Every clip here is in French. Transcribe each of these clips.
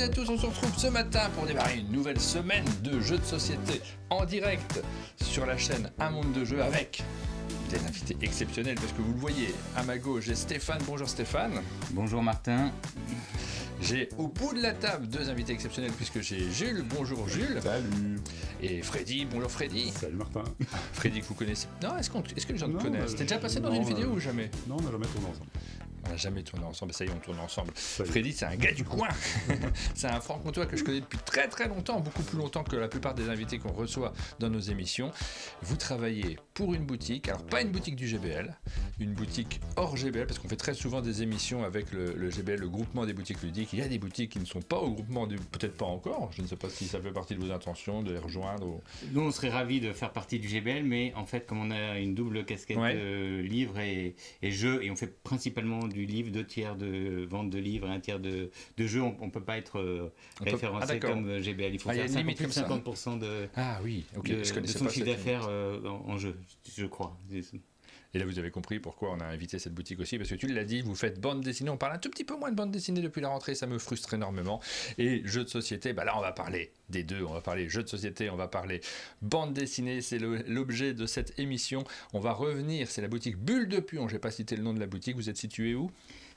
et à tous, on se retrouve ce matin pour démarrer une nouvelle semaine de jeux de société en direct sur la chaîne Un Monde de Jeux avec des invités exceptionnels parce que vous le voyez, à ma gauche j'ai Stéphane. Bonjour Stéphane. Bonjour Martin. J'ai au bout de la table deux invités exceptionnels puisque j'ai Jules. Bonjour Jules. Salut. Et Freddy. Bonjour Freddy. Salut Martin. Freddy que vous connaissez. Non, est-ce que les gens te connaissent? T'es déjà passé dans non, une vidéo ou jamais? Non, on n'a jamais tourné ensemble. On n'a jamais tourné ensemble, ça y est, on tourne ensemble. Ça y est. Freddy, c'est un gars du coin. C'est un franc-comtois que je connais depuis très très longtemps, beaucoup plus longtemps que la plupart des invités qu'on reçoit dans nos émissions. Vous travaillez pour une boutique, alors pas une boutique du GBL, une boutique hors GBL, parce qu'on fait très souvent des émissions avec le GBL, le groupement des boutiques ludiques. Il y a des boutiques qui ne sont pas au groupement, peut-être pas encore, je ne sais pas si ça fait partie de vos intentions de les rejoindre. Ou... Nous, on serait ravis de faire partie du GBL, mais en fait, comme on a une double casquette livres et jeux, et on fait principalement du livre, 2/3 de vente de livres et 1/3 de jeux, on ne peut pas être référencé comme GBL. Il faut faire 50% de son chiffre d'affaires en jeu, je crois. Et là, vous avez compris pourquoi on a invité cette boutique aussi, parce que tu l'as dit, vous faites bande dessinée. On parle un tout petit peu moins de bande dessinée depuis la rentrée, ça me frustre énormément. Et jeux de société, bah là, on va parler des deux. On va parler jeux de société, on va parler bande dessinée. C'est l'objet de cette émission. On va revenir, c'est la boutique Bulle de Pion. Je n'ai pas cité le nom de la boutique. Vous êtes situé où ?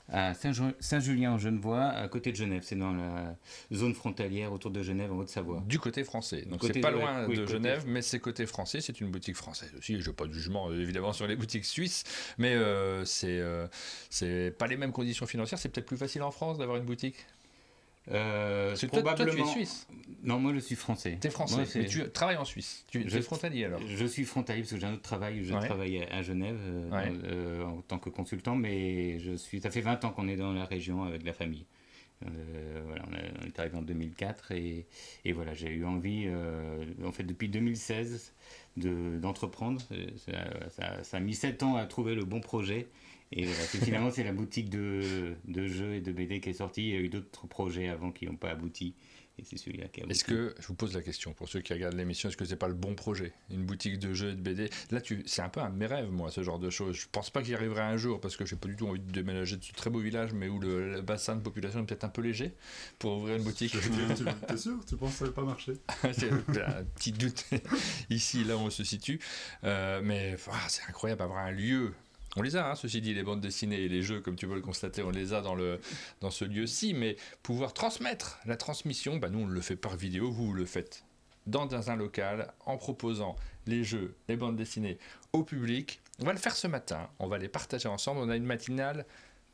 À Saint-Julien en Genevois, à côté de Genève. C'est dans la zone frontalière autour de Genève, en Haute-Savoie. Du côté français. Donc c'est pas loin de Genève, mais c'est côté français. C'est une boutique française aussi. Je n'ai pas de jugement évidemment sur les boutiques suisses, mais c'est pas les mêmes conditions financières. C'est peut-être plus facile en France d'avoir une boutique. Probablement. Toi, tu es suisse. Non, moi je suis français. Tu es français, mais tu travailles en Suisse. Tu es frontalier alors. Je suis frontalier parce que j'ai un autre travail. Je travaille à Genève en tant que consultant, mais ça fait 20 ans qu'on est dans la région avec la famille. Voilà, on est arrivé en 2004 et voilà, j'ai eu envie, en fait depuis 2016, d'entreprendre. Ça a mis 7 ans à trouver le bon projet. Et finalement, c'est la boutique de jeux et de BD qui est sortie. Il y a eu d'autres projets avant qui n'ont pas abouti. Et c'est celui-là qui a abouti. Est-ce que, je vous pose la question, pour ceux qui regardent l'émission, est-ce que c'est pas le bon projet? Une boutique de jeux et de BD? Là, c'est un peu un de mes rêves, moi, ce genre de choses. Je pense pas que j'y arriverai un jour, parce que j'ai pas du tout envie de déménager de ce très beau village, mais où le bassin de population est peut-être un peu léger, pour ouvrir une boutique. T'es sûr? Tu penses que ça va pas marcher? J'ai un petit doute. Ici, là où on se situe. Mais c'est incroyable d'avoir un lieu. On les a, ceci dit, les bandes dessinées et les jeux, comme tu peux le constater, on les a dans ce lieu-ci, mais pouvoir transmettre la transmission, nous on le fait par vidéo, vous le faites dans un local, en proposant les jeux, les bandes dessinées au public. On va le faire ce matin, on va les partager ensemble, on a une matinale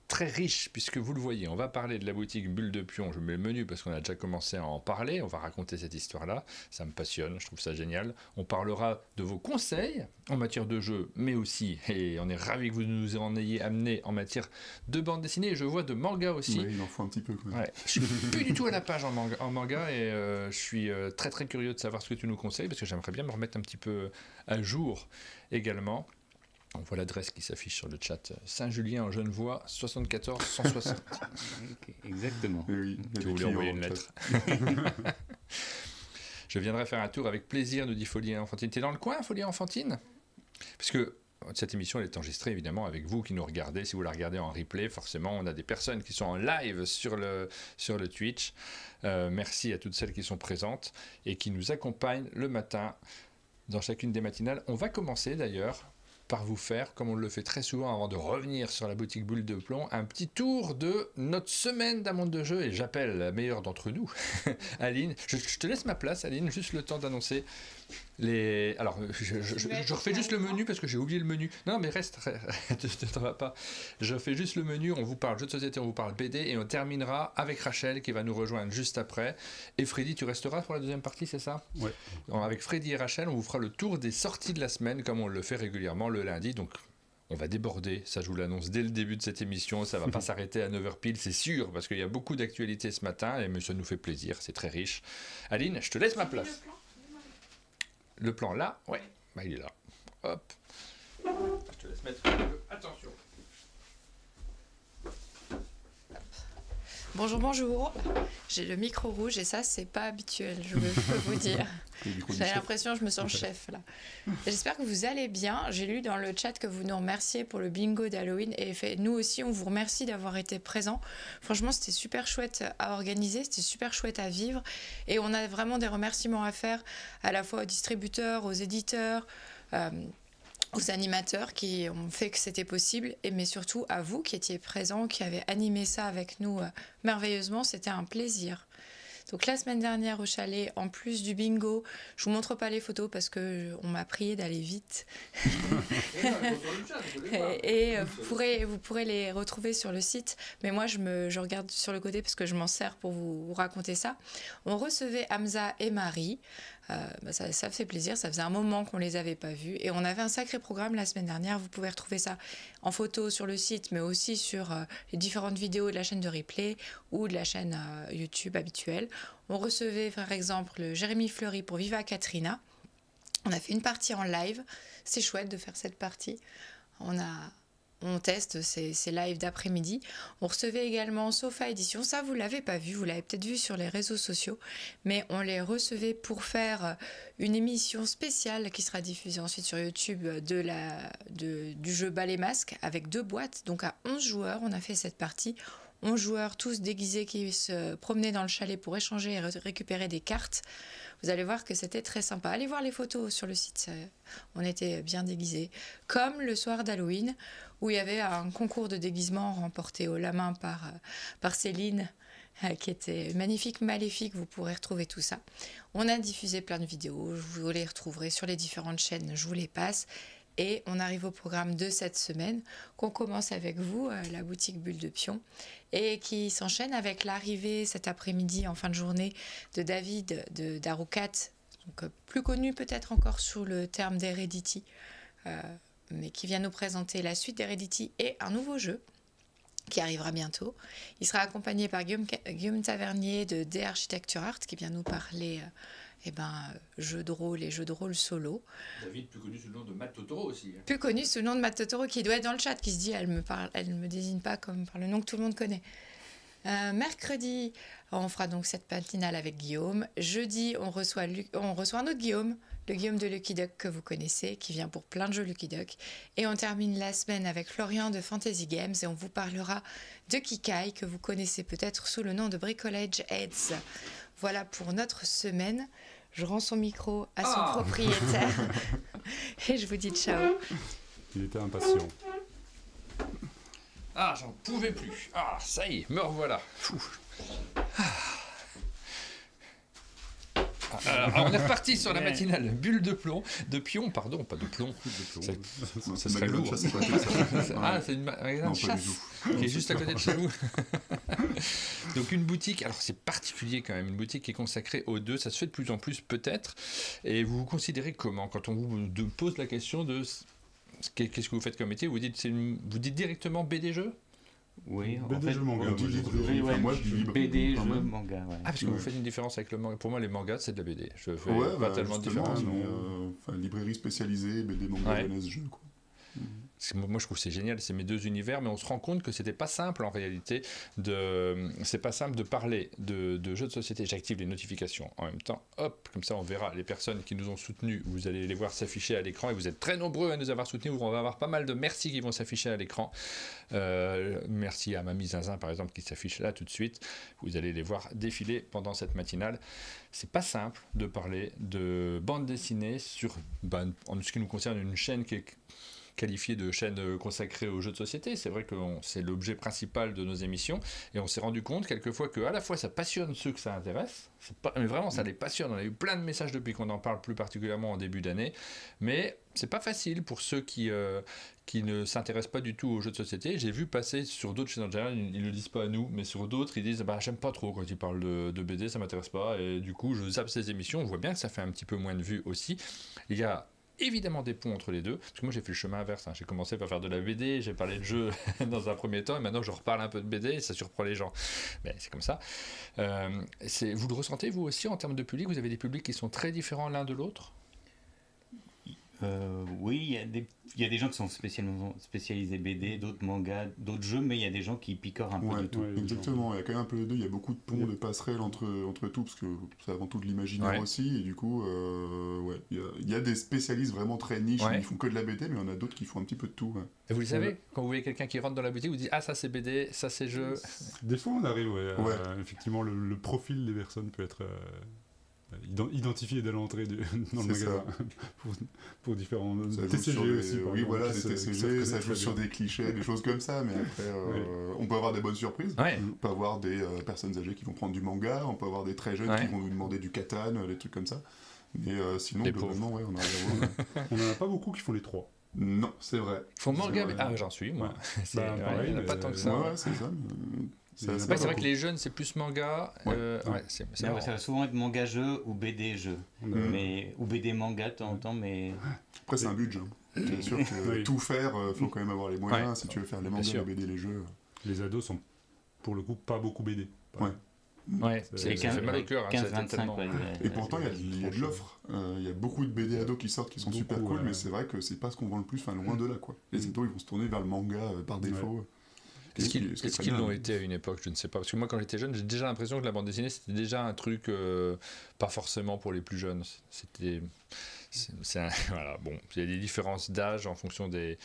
très riche, puisque vous le voyez, on va parler de la boutique Bulle de Pion. Je mets le menu parce qu'on a déjà commencé à en parler, on va raconter cette histoire-là, ça me passionne, je trouve ça génial. On parlera de vos conseils en matière de jeu, mais aussi, et on est ravis que vous nous en ayez amené en matière de bande dessinée, et je vois de manga aussi. Oui, il en faut un petit peu quand même. Ouais, je suis plus du tout à la page en manga et je suis très très curieux de savoir ce que tu nous conseilles, parce que j'aimerais bien me remettre un petit peu à jour également. On voit l'adresse qui s'affiche sur le chat. Saint-Julien en Genevois, 74 160. Okay, exactement. Oui, tu voulais envoyer une lettre. Je viendrai faire un tour avec plaisir, nous dit Folie Enfantine. T'es dans le coin, Folie Enfantine? Parce que cette émission, elle est enregistrée évidemment avec vous qui nous regardez. Si vous la regardez en replay, forcément, on a des personnes qui sont en live sur le Twitch. Merci à toutes celles qui sont présentes et qui nous accompagnent le matin dans chacune des matinales. On va commencer d'ailleurs par vous faire, comme on le fait très souvent avant de revenir sur la boutique Bulle de Plomb, un petit tour de notre semaine d'un monde de jeu, et j'appelle la meilleure d'entre nous, Aline. Je te laisse ma place, Aline, juste le temps d'annoncer les... Alors, je refais juste le menu parce que j'ai oublié le menu. Non, mais reste, ne t'en vas pas. Je fais juste le menu, on vous parle jeux de société, on vous parle BD, et on terminera avec Rachel qui va nous rejoindre juste après. Et Freddy, tu resteras pour la deuxième partie, c'est ça? Ouais. Avec Freddy et Rachel, on vous fera le tour des sorties de la semaine, comme on le fait régulièrement le lundi, donc on va déborder, ça je vous l'annonce dès le début de cette émission, ça va pas s'arrêter à 9h pile, c'est sûr, parce qu'il y a beaucoup d'actualités ce matin, mais ça nous fait plaisir, c'est très riche. Aline, je te laisse ma place. Le plan là, ouais, il est là. Hop. Je te laisse mettre un peu. Attention. Bonjour, bonjour. J'ai le micro rouge et ça, c'est pas habituel, je peux vous dire. J'ai l'impression que je me sens chef là. J'espère que vous allez bien. J'ai lu dans le chat que vous nous remerciez pour le bingo d'Halloween et nous aussi, on vous remercie d'avoir été présents. Franchement, c'était super chouette à organiser, c'était super chouette à vivre et on a vraiment des remerciements à faire à la fois aux distributeurs, aux éditeurs, aux animateurs qui ont fait que c'était possible, mais surtout à vous qui étiez présents, qui avez animé ça avec nous merveilleusement. C'était un plaisir. Donc la semaine dernière au chalet, en plus du bingo, je vous montre pas les photos parce que on m'a prié d'aller vite. Et vous pourrez les retrouver sur le site. Mais moi je regarde sur le côté parce que je m'en sers pour vous raconter ça. On recevait Hamza et Marie. Ça fait plaisir, ça faisait un moment qu'on les avait pas vus et on avait un sacré programme la semaine dernière. Vous pouvez retrouver ça en photo sur le site mais aussi sur les différentes vidéos de la chaîne de replay ou de la chaîne YouTube habituelle. On recevait par exemple Jérémy Fleury pour Viva Katrina. On a fait une partie en live, c'est chouette de faire cette partie. On teste ces lives d'après-midi. On recevait également Sofa Édition. Ça, vous ne l'avez pas vu, vous l'avez peut-être vu sur les réseaux sociaux, mais on les recevait pour faire une émission spéciale qui sera diffusée ensuite sur YouTube du jeu Ballet Masque avec 2 boîtes, donc à 11 joueurs. On a fait cette partie. 11 joueurs, tous déguisés, qui se promenaient dans le chalet pour échanger et récupérer des cartes. Vous allez voir que c'était très sympa. Allez voir les photos sur le site. On était bien déguisés. Comme le soir d'Halloween, où il y avait un concours de déguisement remporté haut la main par Céline, qui était magnifique, maléfique. Vous pourrez retrouver tout ça. On a diffusé plein de vidéos. Vous les retrouverez sur les différentes chaînes. Je vous les passe. Et on arrive au programme de cette semaine, qu'on commence avec vous, la boutique Bulle de Pion, et qui s'enchaîne avec l'arrivée cet après-midi, en fin de journée, de David d'Arucat, donc plus connu peut-être encore sous le terme d'Heredity, mais qui vient nous présenter la suite d'Heredity et un nouveau jeu qui arrivera bientôt. Il sera accompagné par Guillaume Tavernier de D Architecture Art, qui vient nous parler jeux de rôle et jeux de rôle solo. David, plus connu sous le nom de Matt Totoro aussi. Plus connu sous le nom de Matt Totoro, qui doit être dans le chat, qui se dit elle me désigne pas comme par le nom que tout le monde connaît. Mercredi, on fera donc cette matinale avec Guillaume. Jeudi, on reçoit un autre Guillaume, le Guillaume de Lucky Duck que vous connaissez, qui vient pour plein de jeux Lucky Duck. Et on termine la semaine avec Florian de Fantasy Games et on vous parlera de Kikai, que vous connaissez peut-être sous le nom de Bricolage Heads. Voilà pour notre semaine. Je rends son micro à son propriétaire et je vous dis ciao. Il était impatient. Ah, j'en pouvais plus. Ah, ça y est, me revoilà. Alors, on est reparti sur la matinale bulle de pion, pardon, pas de plomb. Ça serait lourd. C'est une magasin de chasse qui est juste à côté de chez vous. Donc une boutique, alors c'est particulier quand même, une boutique qui est consacrée aux deux, ça se fait de plus en plus peut-être. Et vous vous considérez comment quand on vous pose la question de qu'est-ce que vous faites comme métier, vous dites directement BD jeux? Oui, BD jeux manga. Moi, je dis BD jeux manga. Ouais. Ah, parce que vous faites une différence avec le manga. pour moi, les mangas, c'est de la BD. Je fais pas tellement de différence. Librairie spécialisée, BD, manga, jeunesse, jeux, quoi. Moi, je trouve que c'est génial, c'est mes deux univers, mais on se rend compte que c'était pas simple en réalité. C'est pas simple de parler de jeux de société. J'active les notifications en même temps. Hop, comme ça, on verra les personnes qui nous ont soutenus. Vous allez les voir s'afficher à l'écran et vous êtes très nombreux à nous avoir soutenus. On va avoir pas mal de merci qui vont s'afficher à l'écran. Merci à Mamie Zinzin par exemple qui s'affiche là tout de suite. Vous allez les voir défiler pendant cette matinale. C'est pas simple de parler de bande dessinée sur, en ce qui nous concerne, une chaîne qui est qualifiée de chaîne consacrée aux jeux de société. C'est vrai que c'est l'objet principal de nos émissions et on s'est rendu compte quelquefois que à la fois ça passionne ceux que ça intéresse, mais vraiment ça les passionne. On a eu plein de messages depuis qu'on en parle, plus particulièrement en début d'année, mais c'est pas facile pour ceux qui ne s'intéressent pas du tout aux jeux de société. J'ai vu passer sur d'autres chaînes en général, ils le disent pas à nous, mais sur d'autres ils disent j'aime pas trop quand ils parlent de BD, ça m'intéresse pas, et du coup je zappe ces émissions. On voit bien que ça fait un petit peu moins de vues aussi. Il y a évidemment des ponts entre les deux, parce que moi j'ai fait le chemin inverse, j'ai commencé par faire de la BD, j'ai parlé de jeux dans un premier temps et maintenant je reparle un peu de BD et ça surprend les gens, mais c'est comme ça. Vous le ressentez vous aussi en termes de public? Vous avez des publics qui sont très différents l'un de l'autre? Oui, il y a des gens qui sont spécialisés BD, d'autres mangas, d'autres jeux, mais il y a des gens qui picorent un peu de tout. Exactement, il y a quand même un peu les deux, il y a beaucoup de ponts, de passerelles entre tout, parce que c'est avant tout de l'imaginaire aussi, et du coup, il y a des spécialistes vraiment très niches, qui font que de la BD, mais il y en a d'autres qui font un petit peu de tout. Et vous le savez, quand vous voyez quelqu'un qui rentre dans la boutique, vous dites « Ah, ça c'est BD, ça c'est jeu ». Des fois on arrive, effectivement, le profil des personnes peut être... identifié dès l'entrée dans le magasin pour différents TCG aussi. Oui, voilà, des TCG, ça joue sur des clichés, des choses comme ça, mais après, on peut avoir des bonnes surprises. On peut avoir des personnes âgées qui vont prendre du manga, on peut avoir des très jeunes qui vont nous demander du Catan, des trucs comme ça. Mais sinon, globalement, on arrive à voir. On n'en a pas beaucoup qui font les trois. Non, c'est vrai. Ils font manga, mais... j'en suis, moi. Pareil, il n'y en a pas tant que ça. Ouais, c'est ça. C'est vrai que les jeunes, c'est plus manga. Ça va souvent être manga-jeu ou BD-jeu. Ou BD-manga de temps en temps, mais... Après, c'est un budget. Bien sûr que tout faire, il faut quand même avoir les moyens. Si tu veux faire les mangas, les BD, les jeux... Les ados sont, pour le coup, pas beaucoup BD. Ça fait mal au cœur. 15-25, et pourtant, il y a de l'offre. Il y a beaucoup de BD ados qui sortent qui sont super cool, mais c'est vrai que c'est pas ce qu'on vend le plus, loin de là. Les ados, ils vont se tourner vers le manga par défaut. Est-ce qu'ils l'ont été à une époque? Je ne sais pas. Parce que moi, quand j'étais jeune, j'ai déjà l'impression que la bande dessinée, c'était déjà un truc pas forcément pour les plus jeunes. Voilà, bon, il y a des différences d'âge en fonction des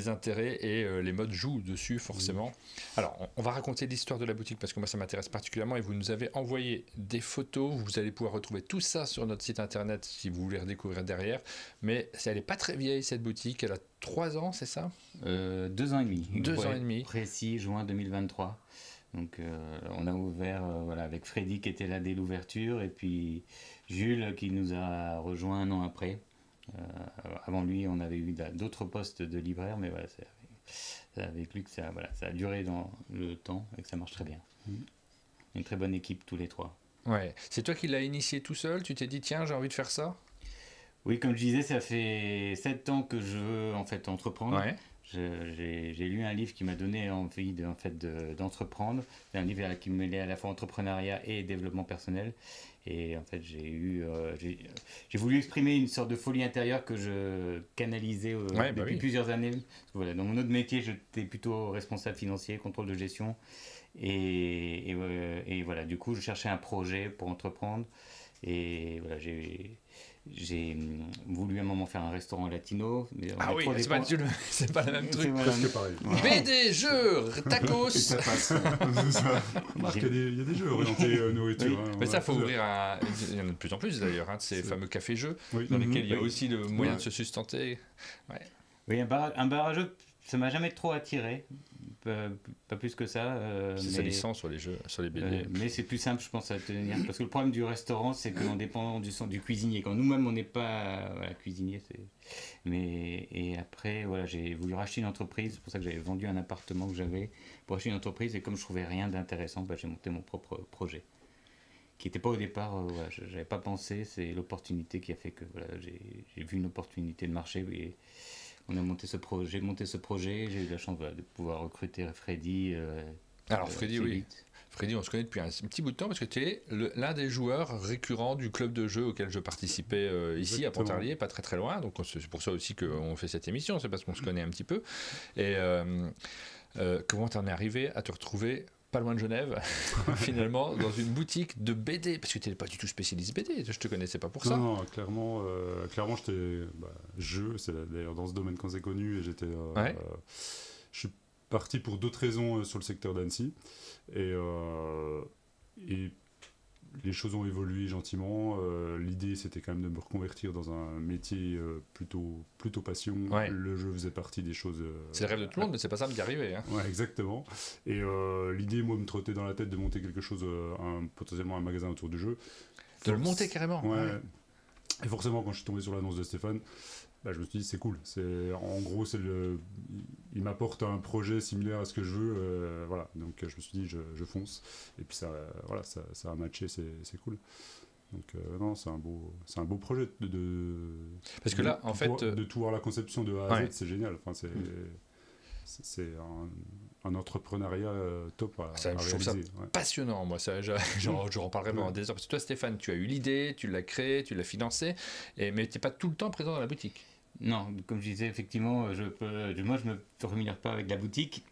intérêts et les modes jouent dessus forcément. Alors on va raconter l'histoire de la boutique parce que moi ça m'intéresse particulièrement et vous nous avez envoyé des photos, vous allez pouvoir retrouver tout ça sur notre site internet si vous voulez redécouvrir derrière, mais elle n'est pas très vieille cette boutique, elle a 3 ans, c'est ça? 2 ans et demi. 2 ans et demi. Précis, juin 2023. Donc on a ouvert avec Freddy qui était là dès l'ouverture et puis Jules qui nous a rejoint 1 an après. Avant lui, on avait eu d'autres postes de libraire, mais voilà, c'est avec lui que ça a duré dans le temps et que ça marche très bien. Une très bonne équipe tous les 3. Ouais. C'est toi qui l'as initié tout seul? Tu t'es dit tiens, j'ai envie de faire ça? Oui, comme je disais, ça fait 7 ans que je veux en fait entreprendre. Ouais. J'ai lu un livre qui m'a donné envie d'entreprendre. C'est un livre qui mêlait à la fois entrepreneuriat et développement personnel. Et en fait, j'ai voulu exprimer une sorte de folie intérieure que je canalisais depuis plusieurs années. Parce que, dans mon autre métier, j'étais plutôt responsable financier, contrôle de gestion. Et voilà, du coup, je cherchais un projet pour entreprendre. Et voilà, j'ai voulu à un moment faire un restaurant latino. Mais c'est pas le même truc. Presque pareil. BD, jeux, tacos. Il y a des jeux orientés nourriture. Mais ça, faut ouvrir il y en a de plus en plus d'ailleurs, de ces fameux cafés-jeux dans lesquels il y a aussi le moyen de se sustenter. Oui, un bar à jeux, ça m'a jamais trop attiré. Pas plus que ça. C'est sa licence sur les jeux, sur les BD. Mais c'est plus simple, je pense, à tenir. Parce que le problème du restaurant, c'est qu'on dépend du cuisinier. Quand nous-mêmes, on n'est pas cuisinier. Et après, j'ai voulu racheter une entreprise. C'est pour ça que j'avais vendu un appartement que j'avais pour acheter une entreprise. Et comme je trouvais rien d'intéressant, j'ai monté mon propre projet. Qui n'était pas au départ, je n'avais pas pensé. C'est l'opportunité qui a fait que j'ai vu une opportunité de marché. Et on a monté ce projet, j'ai eu la chance de pouvoir recruter Freddy. Alors Freddy, oui. Freddy, on se connaît depuis un petit bout de temps parce que tu es l'un des joueurs récurrents du club de jeu auquel je participais ici à Pontarlier, pas très très loin. Donc c'est pour ça aussi qu'on fait cette émission, c'est parce qu'on se connaît un petit peu. Et comment t'en es arrivé à te retrouver pas loin de Genève, finalement, dans une boutique de BD, parce que tu n'étais pas du tout spécialiste BD, je te connaissais pas pour ça. Non, clairement, j'étais c'est d'ailleurs dans ce domaine qu'on s'est connu, et j'étais, je suis parti pour d'autres raisons sur le secteur d'Annecy, et les choses ont évolué gentiment. L'idée, c'était quand même de me reconvertir dans un métier plutôt passion. Le jeu faisait partie des choses... c'est le rêve de tout le monde, mais c'est pas simple d'y arriver. Ouais, exactement. Et l'idée, moi, me trottait dans la tête de monter quelque chose, potentiellement un magasin autour du jeu. De le monter carrément. Ouais. Et forcément, quand je suis tombé sur l'annonce de Stéphane, je me suis dit, c'est cool. En gros, il m'apporte un projet similaire à ce que je veux. Donc, je me suis dit, je fonce. Et puis, ça a matché, c'est cool. Donc, non, c'est un beau projet. Parce que là, en fait... De tout voir la conception de A à Z, c'est génial. Enfin, c'est un entrepreneuriat top à je trouve ça passionnant, moi. J'en parlerai pendant des heures. Parce que toi, Stéphane, tu as eu l'idée, tu l'as créée, tu l'as financée, mais tu n'es pas tout le temps présent dans la boutique. Non, comme je disais, effectivement, moi, je ne me rémunère pas avec la boutique.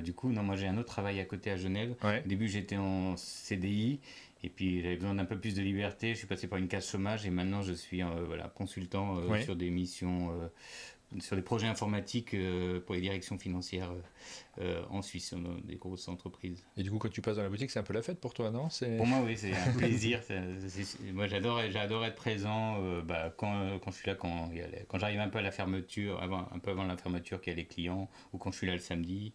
Du coup, non, moi, j'ai un autre travail à côté à Genève. Au début, j'étais en CDI. Et puis, j'avais besoin d'un peu plus de liberté. Je suis passé par une case chômage. Et maintenant, je suis consultant sur des missions... sur des projets informatiques pour les directions financières en Suisse, dans des grosses entreprises. Et du coup, quand tu passes dans la boutique, c'est un peu la fête pour toi, non ? Pour moi, oui, c'est un plaisir. Moi, j'adore être présent quand je suis là, quand j'arrive un peu à la fermeture, un peu avant la fermeture, qu'il y a les clients, ou quand je suis là le samedi,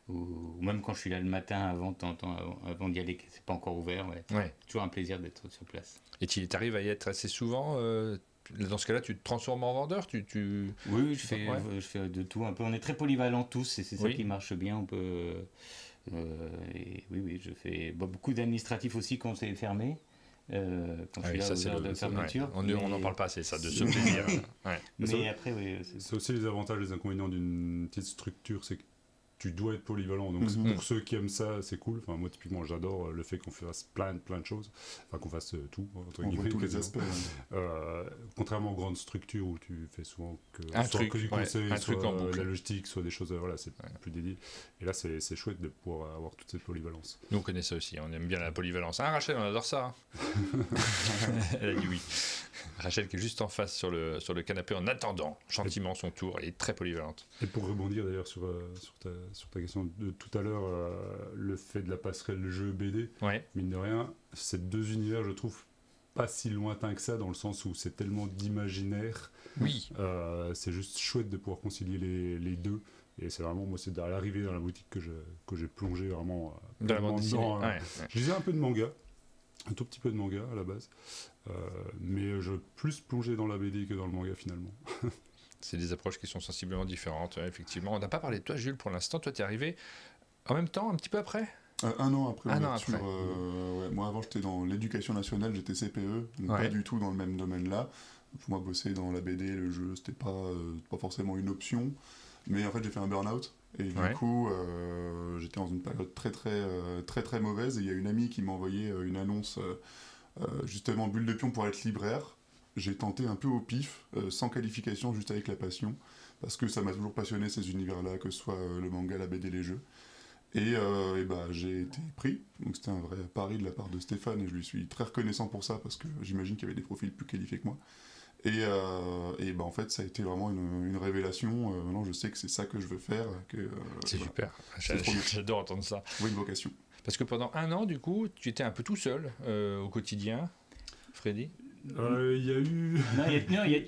ou même quand je suis là le matin avant d'y aller, que c'est pas encore ouvert. Toujours un plaisir d'être sur place. Et tu arrives à y être assez souvent dans ce cas-là, tu te transformes en vendeur Oui, je fais de tout un peu. On est très polyvalents tous et c'est ça qui marche bien. On peut, oui, je fais beaucoup d'administratifs aussi quand c'est fermé. Quand je suis là aux heures de fermeture. On n'en parle pas assez, ça, de ce plaisir. Mais après, c'est aussi les avantages et les inconvénients d'une petite structure, c'est que tu dois être polyvalent, donc pour ceux qui aiment ça, c'est cool. Enfin, moi, typiquement, j'adore le fait qu'on fasse plein de choses, enfin qu'on fasse tout, entre guillemets, tous les aspects. Contrairement aux grandes structures où tu fais souvent que du conseil, soit la logistique, soit des choses, c'est plus dédié. Et là, c'est chouette de pouvoir avoir toute cette polyvalence. Nous, on connaît ça aussi, on aime bien la polyvalence. Hein, Rachel, on adore ça. Elle a dit oui. Rachel qui est juste en face sur le canapé en attendant gentiment son tour, elle est très polyvalente. Et pour rebondir d'ailleurs sur ta question de tout à l'heure, le fait de la passerelle jeu BD, mine de rien, ces deux univers, je trouve pas si lointains que ça, dans le sens où c'est tellement d'imaginaire. Oui. C'est juste chouette de pouvoir concilier les deux. Et c'est vraiment, moi, c'est à l'arrivée dans la boutique que j'ai plongé vraiment dans la bande dessinée. Je lisais un peu de manga, un tout petit peu de manga à la base, mais je plus plongé dans la BD que dans le manga finalement. C'est des approches qui sont sensiblement différentes, effectivement. On n'a pas parlé de toi, Jules, pour l'instant. Toi, tu es arrivé en même temps, un petit peu après ? Un an après l'ouverture. Moi, avant, j'étais dans l'éducation nationale, j'étais CPE, donc pas du tout dans le même domaine-là. Pour moi, bosser dans la BD, le jeu, c'était pas forcément une option. Mais en fait, j'ai fait un burn-out. Et du coup, j'étais dans une période très mauvaise. Et il y a une amie qui m'a envoyé une annonce, justement, Bulle de Pion pour être libraire. J'ai tenté un peu au pif, sans qualification, juste avec la passion, parce que ça m'a toujours passionné ces univers-là, que ce soit le manga, la BD, les jeux. Et j'ai été pris, donc c'était un vrai pari de la part de Stéphane, et je lui suis très reconnaissant pour ça, parce que j'imagine qu'il y avait des profils plus qualifiés que moi. Et en fait, ça a été vraiment une révélation. Maintenant, je sais que c'est ça que je veux faire. C'est super, j'adore entendre ça. Oui, une vocation. Parce que pendant un an, du coup, tu étais un peu tout seul au quotidien, Freddy. Il y a eu...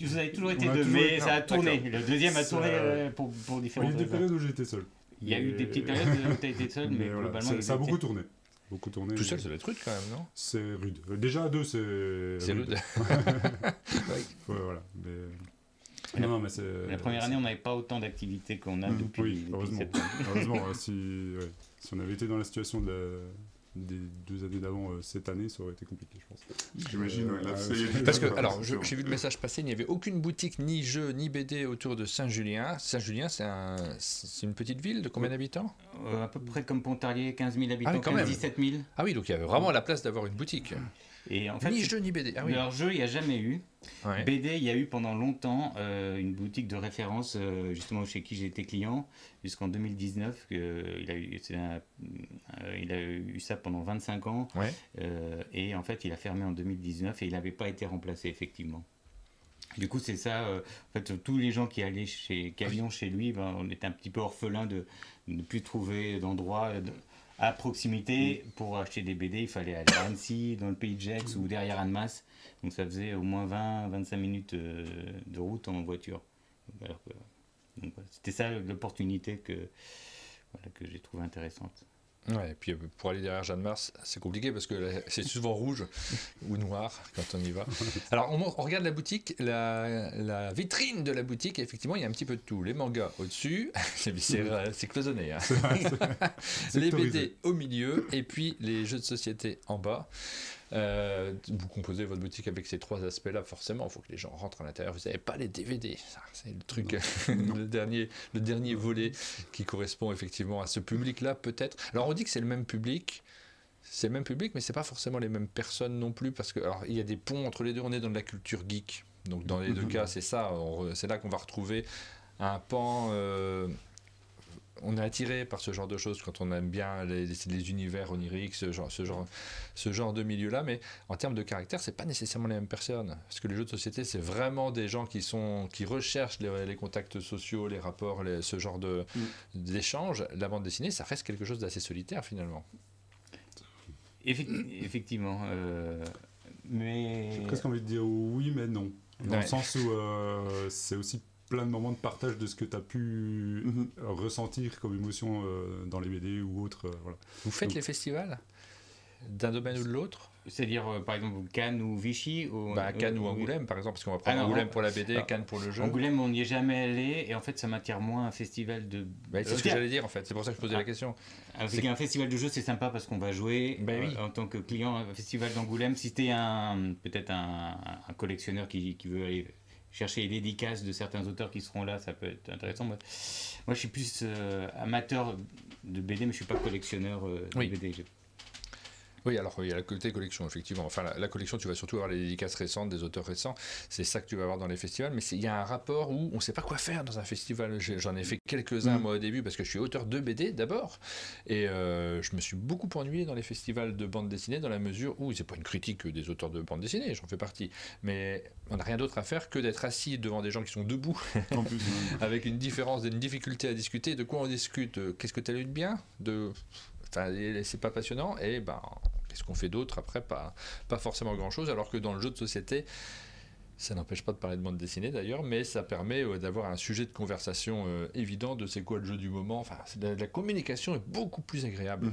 vous avez toujours été deux, mais ça a tourné. Le deuxième a tourné pour différentes raisons. Il y a des périodes où j'étais seul. Il y a eu des petites périodes où tu as été seul, mais globalement... Ça a beaucoup tourné. Tout seul, ça doit être rude quand même, non ? C'est rude. Déjà à deux, c'est rude. Voilà. Mais... La première année, on n'avait pas autant d'activités qu'on a depuis septembre. Heureusement, si on avait été dans la situation des 2 années d'avant, cette année, ça aurait été compliqué, je pense. J'imagine, parce que, alors, j'ai vu le message passer, il n'y avait aucune boutique, ni jeu, ni BD autour de Saint-Julien. Saint-Julien, c'est une petite ville de combien d'habitants ? À peu près comme Pontarlier, 15 000 habitants, 17 000. Ah oui, donc il y avait vraiment la place d'avoir une boutique. Et en fait, ni jeu, ni BD. Ah oui. Alors, jeu, il n'y a jamais eu. BD, il y a eu pendant longtemps une boutique de référence, justement chez qui j'ai été client, jusqu'en 2019. Il a eu ça pendant 25 ans. Et en fait, il a fermé en 2019 et il n'avait pas été remplacé, effectivement. Du coup, c'est ça. En fait, tous les gens qui allions chez lui, on était un petit peu orphelins de ne plus trouver d'endroit à proximité. Pour acheter des BD, il fallait aller à Annecy, dans le pays de Gex ou derrière Annemasse. Donc ça faisait au moins 20-25 minutes de route en voiture. Donc, c'était ça l'opportunité que j'ai trouvée intéressante. Ouais, et puis pour aller derrière Jeanne Mars, c'est compliqué parce que c'est souvent rouge ou noir quand on y va. Alors on regarde la boutique, la vitrine de la boutique, et effectivement il y a un petit peu de tout. Les mangas au-dessus, c'est cloisonné. Hein. Les BD au milieu, et puis les jeux de société en bas. Vous composez votre boutique avec ces 3 aspects-là, forcément, il faut que les gens rentrent à l'intérieur. Vous n'avez pas les DVD, ça, c'est le truc, le dernier volet qui correspond effectivement à ce public-là, peut-être. Alors on dit que c'est le même public, mais c'est pas forcément les mêmes personnes non plus, parce que alors il y a des ponts entre les deux. On est dans de la culture geek, donc dans les deux cas, c'est ça. C'est là qu'on va retrouver un pan. On est attiré par ce genre de choses quand on aime bien les univers oniriques, ce genre de milieu-là, mais en termes de caractère, c'est pas nécessairement les mêmes personnes. Parce que les jeux de société, c'est vraiment des gens qui recherchent les contacts sociaux, les rapports, ce genre d'échanges. La bande dessinée, ça reste quelque chose d'assez solitaire finalement. Effectivement. Mais... J'ai presque envie de dire oui, mais non. Dans le sens où c'est aussi plein de moments de partage de ce que tu as pu ressentir comme émotion dans les BD ou autres. Voilà. Vous faites les festivals d'un domaine ou de l'autre? C'est-à-dire, par exemple, Cannes ou Vichy Cannes ou Angoulême, par exemple, parce qu'on va prendre Angoulême pour la BD, Cannes pour le jeu. Angoulême, on n'y est jamais allé, et en fait, ça m'attire moins un festival de... c'est ce que j'allais dire, en fait. C'est pour ça que je posais la question. Avec un festival de jeu, c'est sympa parce qu'on va jouer en tant que client. Un festival d'Angoulême, si tu es peut-être un collectionneur qui veut aller chercher les dédicaces de certains auteurs qui seront là, ça peut être intéressant. Moi je suis plus amateur de BD, mais je ne suis pas collectionneur de BD. Oui, alors il y a la côté collection, effectivement. Enfin, la collection, tu vas surtout avoir les dédicaces récentes, des auteurs récents. C'est ça que tu vas avoir dans les festivals. Mais il y a un rapport où on ne sait pas quoi faire dans un festival. J'en ai fait quelques-uns, moi, au début, parce que je suis auteur de BD, d'abord. Et je me suis beaucoup ennuyé dans les festivals de bande dessinée, dans la mesure où, c'est pas une critique des auteurs de bande dessinée, j'en fais partie. Mais on n'a rien d'autre à faire que d'être assis devant des gens qui sont debout, en plus, avec une difficulté à discuter. De quoi on discute? Qu'est-ce que tu as lu de bien? Enfin, c'est pas passionnant, et qu'est-ce qu'on fait d'autre après? Pas forcément grand-chose, alors que dans le jeu de société, ça n'empêche pas de parler de bande dessinée d'ailleurs, mais ça permet d'avoir un sujet de conversation évident de c'est quoi le jeu du moment. Enfin, la communication est beaucoup plus agréable.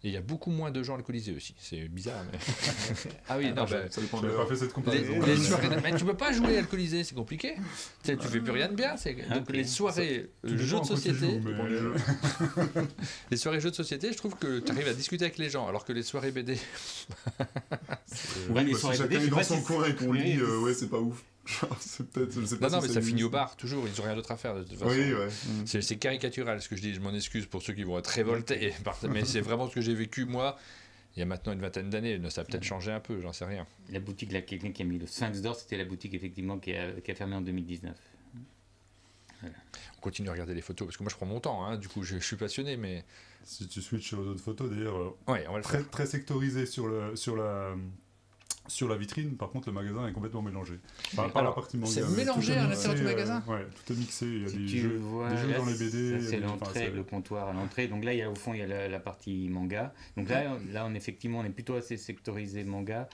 Et il y a beaucoup moins de gens alcoolisés aussi. C'est bizarre, mais... Ah oui, non, ça dépend. Je n'avais pas fait cette comparaison. Les soirées... Mais tu peux pas jouer alcoolisé, c'est compliqué. Tu fais plus rien de bien. Donc les soirées jeux de société... Les soirées jeux de société, je trouve que tu arrives à discuter avec les gens, alors que les soirées BD... si chacun est dans son coin et qu'on lit, c'est pas ouf. C'est peut-être, je sais pas. Non, mais ça finit au bar, toujours. Ils n'ont rien d'autre à faire de toute façon. Oui, ouais. C'est caricatural ce que je dis. Je m'en excuse pour ceux qui vont être révoltés. Mais c'est vraiment ce que j'ai vécu, moi, il y a maintenant une vingtaine d'années. Ça a peut-être changé un peu, j'en sais rien. La boutique, là, quelqu'un qui a mis le Sphinx d'or, c'était la boutique, effectivement, qui a fermé en 2019. Voilà. On continue à regarder les photos, parce que moi, je prends mon temps. Hein. Du coup, je suis passionné, mais... Si tu switches sur d'autres photos, d'ailleurs, on va le faire. Très sectorisé sur la vitrine, par contre, le magasin est complètement mélangé. Enfin, pas la partie manga. C'est mélangé à l'intérieur du magasin. Tout est mixé. Il y a si des jeux dans les BD. C'est l'entrée, le comptoir à l'entrée. Donc là, au fond, il y a la partie manga. Donc là, effectivement, on est plutôt assez sectorisé manga.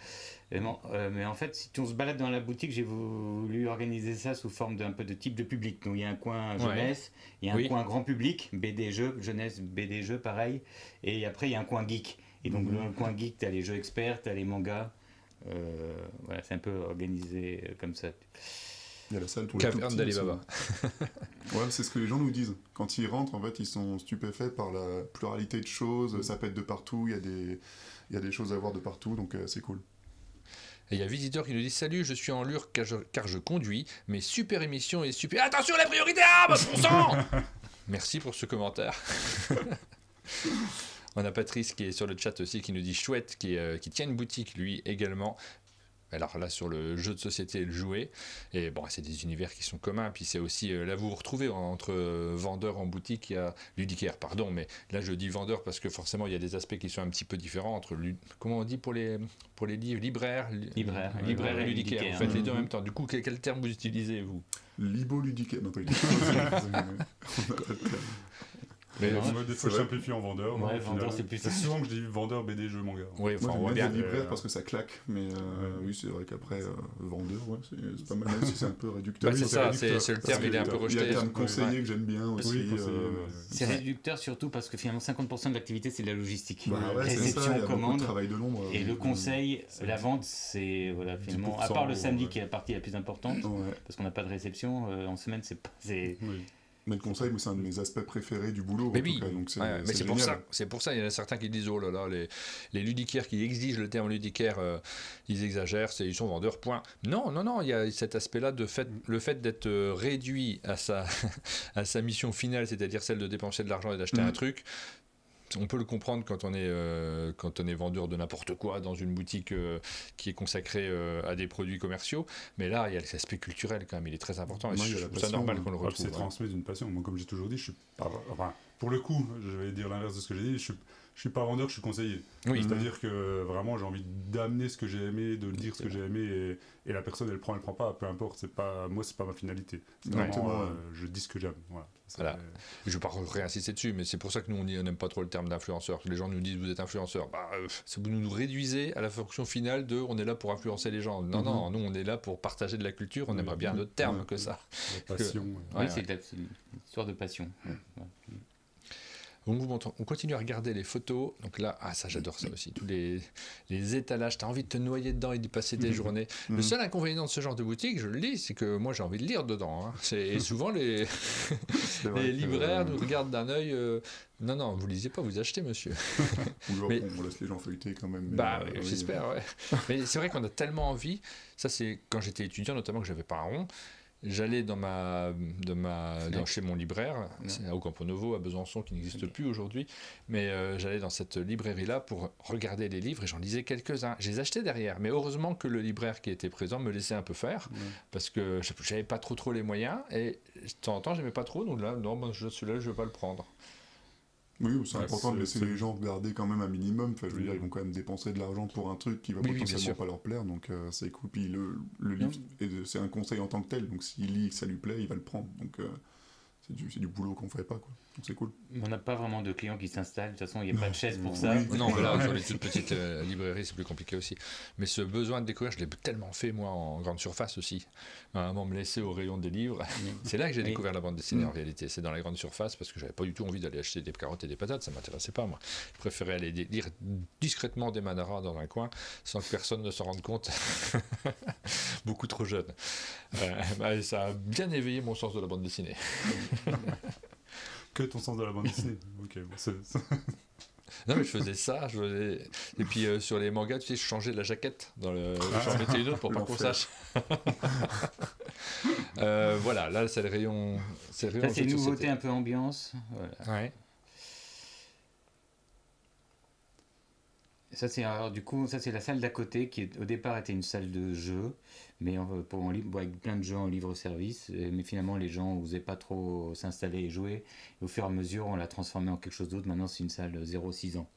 Mais en fait, si on se balade dans la boutique, j'ai voulu organiser ça sous forme d'un peu de type de public. Donc il y a un coin jeunesse, il y a un coin grand public, BD jeux, jeunesse, BD jeux, pareil. Et après, il y a un coin geek. Et donc le coin geek, tu as les jeux experts, tu as les mangas. C'est un peu organisé comme ça. Il y a la salle pour Caverne d'Alibaba. C'est ce que les gens nous disent. Quand ils rentrent, en fait, ils sont stupéfaits par la pluralité de choses. Ça pète de partout. Il y a des choses à voir de partout, donc c'est cool. Et il y a un visiteur qui nous dit: salut, je suis en Lure car je conduis, mais super émission et super. Attention, la priorité, bon sang. Merci pour ce commentaire. On a Patrice qui est sur le chat aussi, qui nous dit chouette, qui tient une boutique lui également. Alors là, sur le jeu de société et le jouet. Et bon, c'est des univers qui sont communs. Puis c'est aussi, là, vous vous retrouvez entre vendeurs en boutique, il y a ludicaire, pardon, mais là, je dis vendeur parce que forcément, il y a des aspects qui sont un petit peu différents entre, comment on dit pour les livres, libraire et ludicaire. Vous faites les deux en même temps. Du coup, quel terme vous utilisez, vous? Libo-ludicaire. Non, pas Mais des fois, je simplifie en vendeur. Vendeur, c'est plus ça. C'est souvent que je dis vendeur, BD, jeux, manga. Oui, enfin, on va bien libraire parce que ça claque, mais oui, c'est vrai qu'après, vendeur, c'est pas mal, même si c'est un peu réducteur. C'est ça, c'est le terme, il est un peu rejeté. Il y a le terme conseiller que j'aime bien aussi. C'est réducteur surtout parce que finalement, 50% de l'activité, c'est de la logistique. Réception, commande, travail de l'ombre. Et le conseil, la vente, c'est finalement, à part le samedi qui est la partie la plus importante, parce qu'on n'a pas de réception, en semaine, c'est Mais le conseil, c'est un de mes aspects préférés du boulot. Mais oui, cas, donc mais c'est pour ça, il y en a certains qui disent, oh là là, les ludicaires qui exigent le terme ludicaire, ils exagèrent, ils sont vendeurs, point. Non, il y a cet aspect-là, le fait d'être réduit à sa mission finale, c'est-à-dire celle de dépenser de l'argent et d'acheter un truc. On peut le comprendre quand on est vendeur de n'importe quoi dans une boutique qui est consacrée à des produits commerciaux. Mais là, il y a l'aspect culturel quand même, il est très important. Et c'est normal qu'on le retrouve. C'est transmis d'une passion. Moi, comme j'ai toujours dit, je suis pas... Enfin, pour le coup, je vais dire l'inverse de ce que j'ai dit. Je suis pas vendeur, je suis conseiller. Oui. C'est-à-dire que vraiment, j'ai envie d'amener ce que j'ai aimé, de dire ce que j'ai aimé, et la personne, elle prend pas, peu importe. Moi, c'est pas ma finalité. C'est vraiment, je dis ce que j'aime. Voilà. Je ne vais pas réinsister dessus, mais c'est pour ça que nous, on n'aime pas trop le terme d'influenceur. Les gens nous disent, vous êtes influenceur. Vous nous réduisez à la fonction finale de, on est là pour influencer les gens. Non, nous, on est là pour partager de la culture. On aimerait bien un autre terme que ça. La passion. Oui, c'est une histoire de passion. On continue à regarder les photos. Donc là, ça j'adore ça aussi. Tous les étalages, tu as envie de te noyer dedans et d'y passer des journées. Le seul inconvénient de ce genre de boutique, je le lis, c'est que moi j'ai envie de lire dedans. Hein. Et souvent les libraires nous regardent d'un œil. Non, vous lisez pas, vous achetez, monsieur. Mais on laisse les gens feuilleter quand même. J'espère, ouais. Mais c'est vrai qu'on a tellement envie. Ça, c'est quand j'étais étudiant, notamment, que j'avais pas un rond. J'allais chez mon libraire, c'est à Ocampo-Novo, à Besançon, qui n'existe plus aujourd'hui, mais j'allais dans cette librairie-là pour regarder les livres et j'en lisais quelques-uns. Je les achetais derrière, mais heureusement que le libraire qui était présent me laissait un peu faire, parce que j'avais pas trop les moyens et de temps en temps j'aimais pas trop, donc là, celui-là je vais pas le prendre. Oui, c'est important de laisser les gens regarder quand même un minimum. Enfin, je veux dire, ils vont quand même dépenser de l'argent pour un truc qui va potentiellement pas leur plaire, donc c'est cool. Puis le livre, c'est un conseil en tant que tel, donc s'il lit et que ça lui plaît, il va le prendre. Donc c'est du boulot qu'on ne ferait pas, quoi. Donc c'est cool. On n'a pas vraiment de clients qui s'installent, de toute façon il n'y a pas de chaise pour ça. Non, mais là, sur les toutes petites librairies, c'est plus compliqué aussi. Mais ce besoin de découvrir, je l'ai tellement fait, moi, en grande surface aussi. À un moment, me laisser au rayon des livres. C'est là que j'ai découvert la bande dessinée, en réalité. C'est dans la grande surface, parce que j'avais pas du tout envie d'aller acheter des carottes et des patates, ça m'intéressait pas, moi. Je préférais aller lire discrètement des Manara dans un coin, sans que personne ne s'en rende compte. Beaucoup trop jeune. Ça a bien éveillé mon sens de la bande dessinée. Que ton sens de la bande dessinée. Ok, bon, non, mais je faisais ça. Et puis sur les mangas, tu sais, je changeais la jaquette. J'en mettais une autre pour pas qu'on sache. Voilà, là, c'est le rayon. C'est une nouveauté un peu ambiance. Voilà. Ouais. Ça, c'est la salle d'à côté qui, au départ, était une salle de jeu, mais avec plein de jeux en libre-service. Mais finalement, les gens n'osaient pas trop s'installer et jouer. Et au fur et à mesure, on l'a transformé en quelque chose d'autre. Maintenant, c'est une salle 0-6 ans.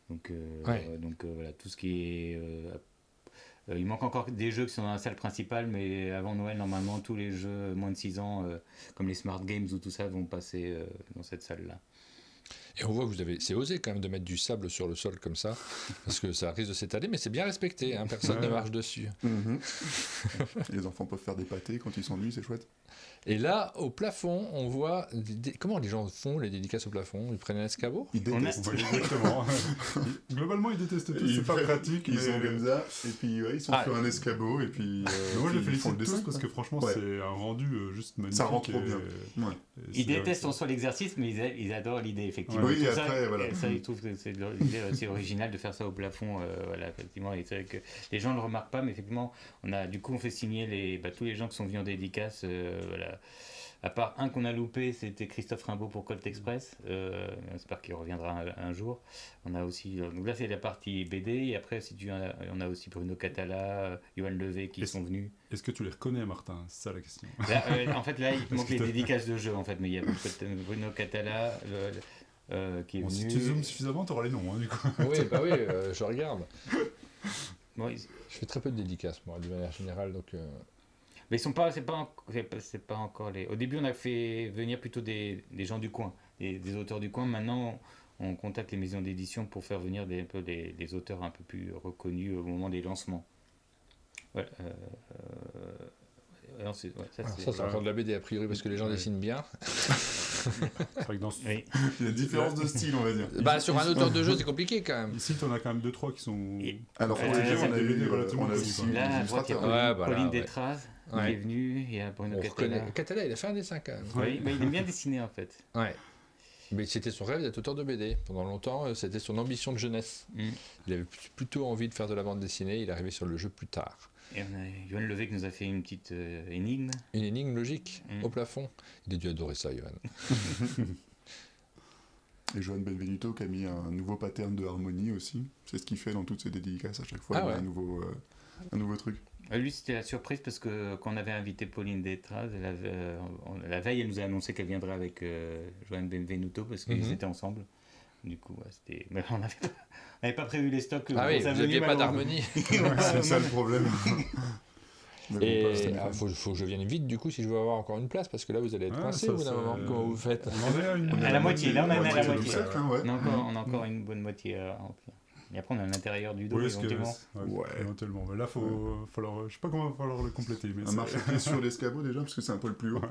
Donc, voilà, tout ce qui est... il manque encore des jeux qui sont dans la salle principale, mais avant Noël, normalement, tous les jeux moins de 6 ans, comme les Smart Games ou tout ça, vont passer dans cette salle-là. Et on voit que c'est osé quand même de mettre du sable sur le sol comme ça, parce que ça risque de s'étaler, mais c'est bien respecté, hein, personne ne marche dessus. Les enfants peuvent faire des pâtés quand ils s'ennuient, c'est chouette. Et là, au plafond, on voit... Comment les gens font les dédicaces au plafond? Ils prennent un escabeau? Ils détestent. Exactement. Globalement, ils détestent tout. C'est pas pratique. Ils sont comme ça. Et puis, ils sont sur un escabeau. Et puis, moi, je les félicite tous parce que franchement, c'est un rendu juste magnifique. Ça rend trop bien. Ils détestent en soi l'exercice, mais ils adorent l'idée, effectivement. Oui, après, voilà. Ça, ils trouvent que c'est l'idée assez originale de faire ça au plafond. Voilà, effectivement. Et c'est vrai que les gens ne le remarquent pas, mais effectivement, on fait signer tous les gens qui sont venus en dédicace. Voilà. À part un qu'on a loupé, c'était Christophe Rimbaud pour Colt Express. J'espère qu'il reviendra un jour. On a aussi, donc là c'est la partie BD, et après on a aussi Bruno Catala, Johan Levé qui sont venus. Est-ce que tu les reconnais, Martin? C'est ça la question. Là, en fait, là il manque les dédicaces de jeu, en fait, mais il y a Bruno Catala qui est venu. Si tu zoomes suffisamment, tu auras les noms, hein, du coup. Oui, je regarde. Je fais très peu de dédicaces, moi, de manière générale, donc... Mais c'est pas encore les. Au début, on a fait venir plutôt des gens du coin, des auteurs du coin. Maintenant, on contacte les maisons d'édition pour faire venir des auteurs un peu plus reconnus au moment des lancements. Ouais, ça encore de la BD a priori parce que les gens dessinent bien. C'est vrai que Oui. Il y a une différence de style, on va dire. Bah, sur un auteur de jeu, c'est compliqué quand même. Ici, t'en as quand même 2-3 qui sont. Alors, pour les jeux, on a aussi là, à droite, il y a Pauline Détrave qui est venue, il y a Bruno Catala. Catala, il a fait un dessin quand même. Oui, mais il aime bien dessiner en fait. Ouais. Mais c'était son rêve d'être auteur de BD. Pendant longtemps, c'était son ambition de jeunesse. Il avait plutôt envie de faire de la bande dessinée, il est arrivé sur le jeu plus tard. Et on a Johan Levé qui nous a fait une petite énigme. Une énigme logique, au plafond. Il a dû adorer ça, Johan. Et Johan Benvenuto qui a mis un nouveau pattern de harmonie aussi. C'est ce qu'il fait dans toutes ses dédicaces à chaque fois. Il y a un nouveau truc. Lui, c'était la surprise parce que quand on avait invité Pauline Détrave, la veille, elle nous a annoncé qu'elle viendrait avec Johan Benvenuto parce qu'ils étaient ensemble. Du coup, c'était. Mais on n'avait pas prévu les stocks. Ah oui, vous n'aviez pas d'harmonie. C'est ça le problème. Et il faut que je vienne vite du coup si je veux avoir encore une place parce que là vous allez être coincé au bout d'un moment. Comment vous faites? À la moitié, là on en est à la moitié. On a encore une bonne moitié à remplir. Et après on a l'intérieur du dos éventuellement. Éventuellement. Mais là falloir, je sais pas comment il va falloir le compléter. Mais un marchepied sur l'escabeau déjà parce que c'est un peu le plus haut.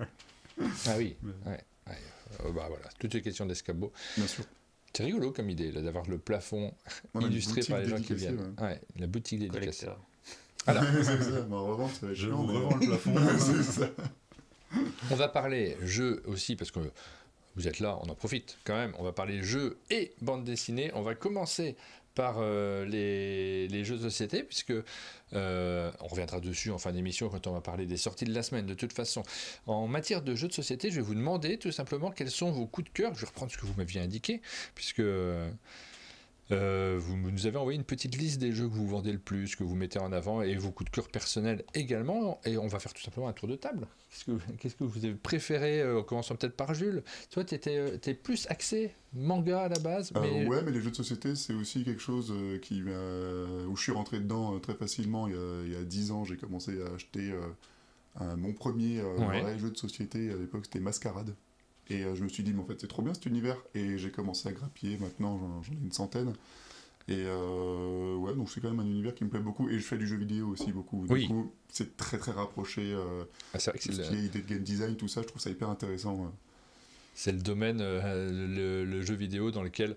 Ah oui. Bah voilà, toutes les questions d'escabeau. Bien sûr. C'est rigolo comme idée là, d'avoir le plafond illustré par les gens qui viennent. La boutique dédicacée. Alors, je vous revends le plafond. C'est ça. On va parler jeux aussi parce que vous êtes là, on en profite quand même. On va parler jeux et bande dessinée. On va commencer par les jeux de société puisque on reviendra dessus en fin d'émission quand on va parler des sorties de la semaine. De toute façon, en matière de jeux de société, je vais vous demander tout simplement quels sont vos coups de cœur. Je vais reprendre ce que vous m'aviez indiqué puisque vous nous avez envoyé une petite liste des jeux que vous vendez le plus, que vous mettez en avant et vos coups de cœur personnels également. Et on va faire tout simplement un tour de table. Qu'est-ce que vous avez préféré, en commençant peut-être par Jules? Toi, t'es plus axé manga à la base. Mais... ouais, mais les jeux de société, c'est aussi quelque chose où je suis rentré dedans très facilement. Il y a 10 ans, j'ai commencé à acheter mon premier vrai jeu de société. À l'époque, c'était Mascarade. Et je me suis dit, mais en fait, c'est trop bien cet univers. Et j'ai commencé à grappiller. Maintenant, j'en ai une centaine. Et ouais, donc c'est quand même un univers qui me plaît beaucoup. Et je fais du jeu vidéo aussi beaucoup. Du coup, c'est très très rapproché. C'est vrai que tout ce qui est idée de game design, tout ça, je trouve ça hyper intéressant. C'est le domaine, le jeu vidéo dans lequel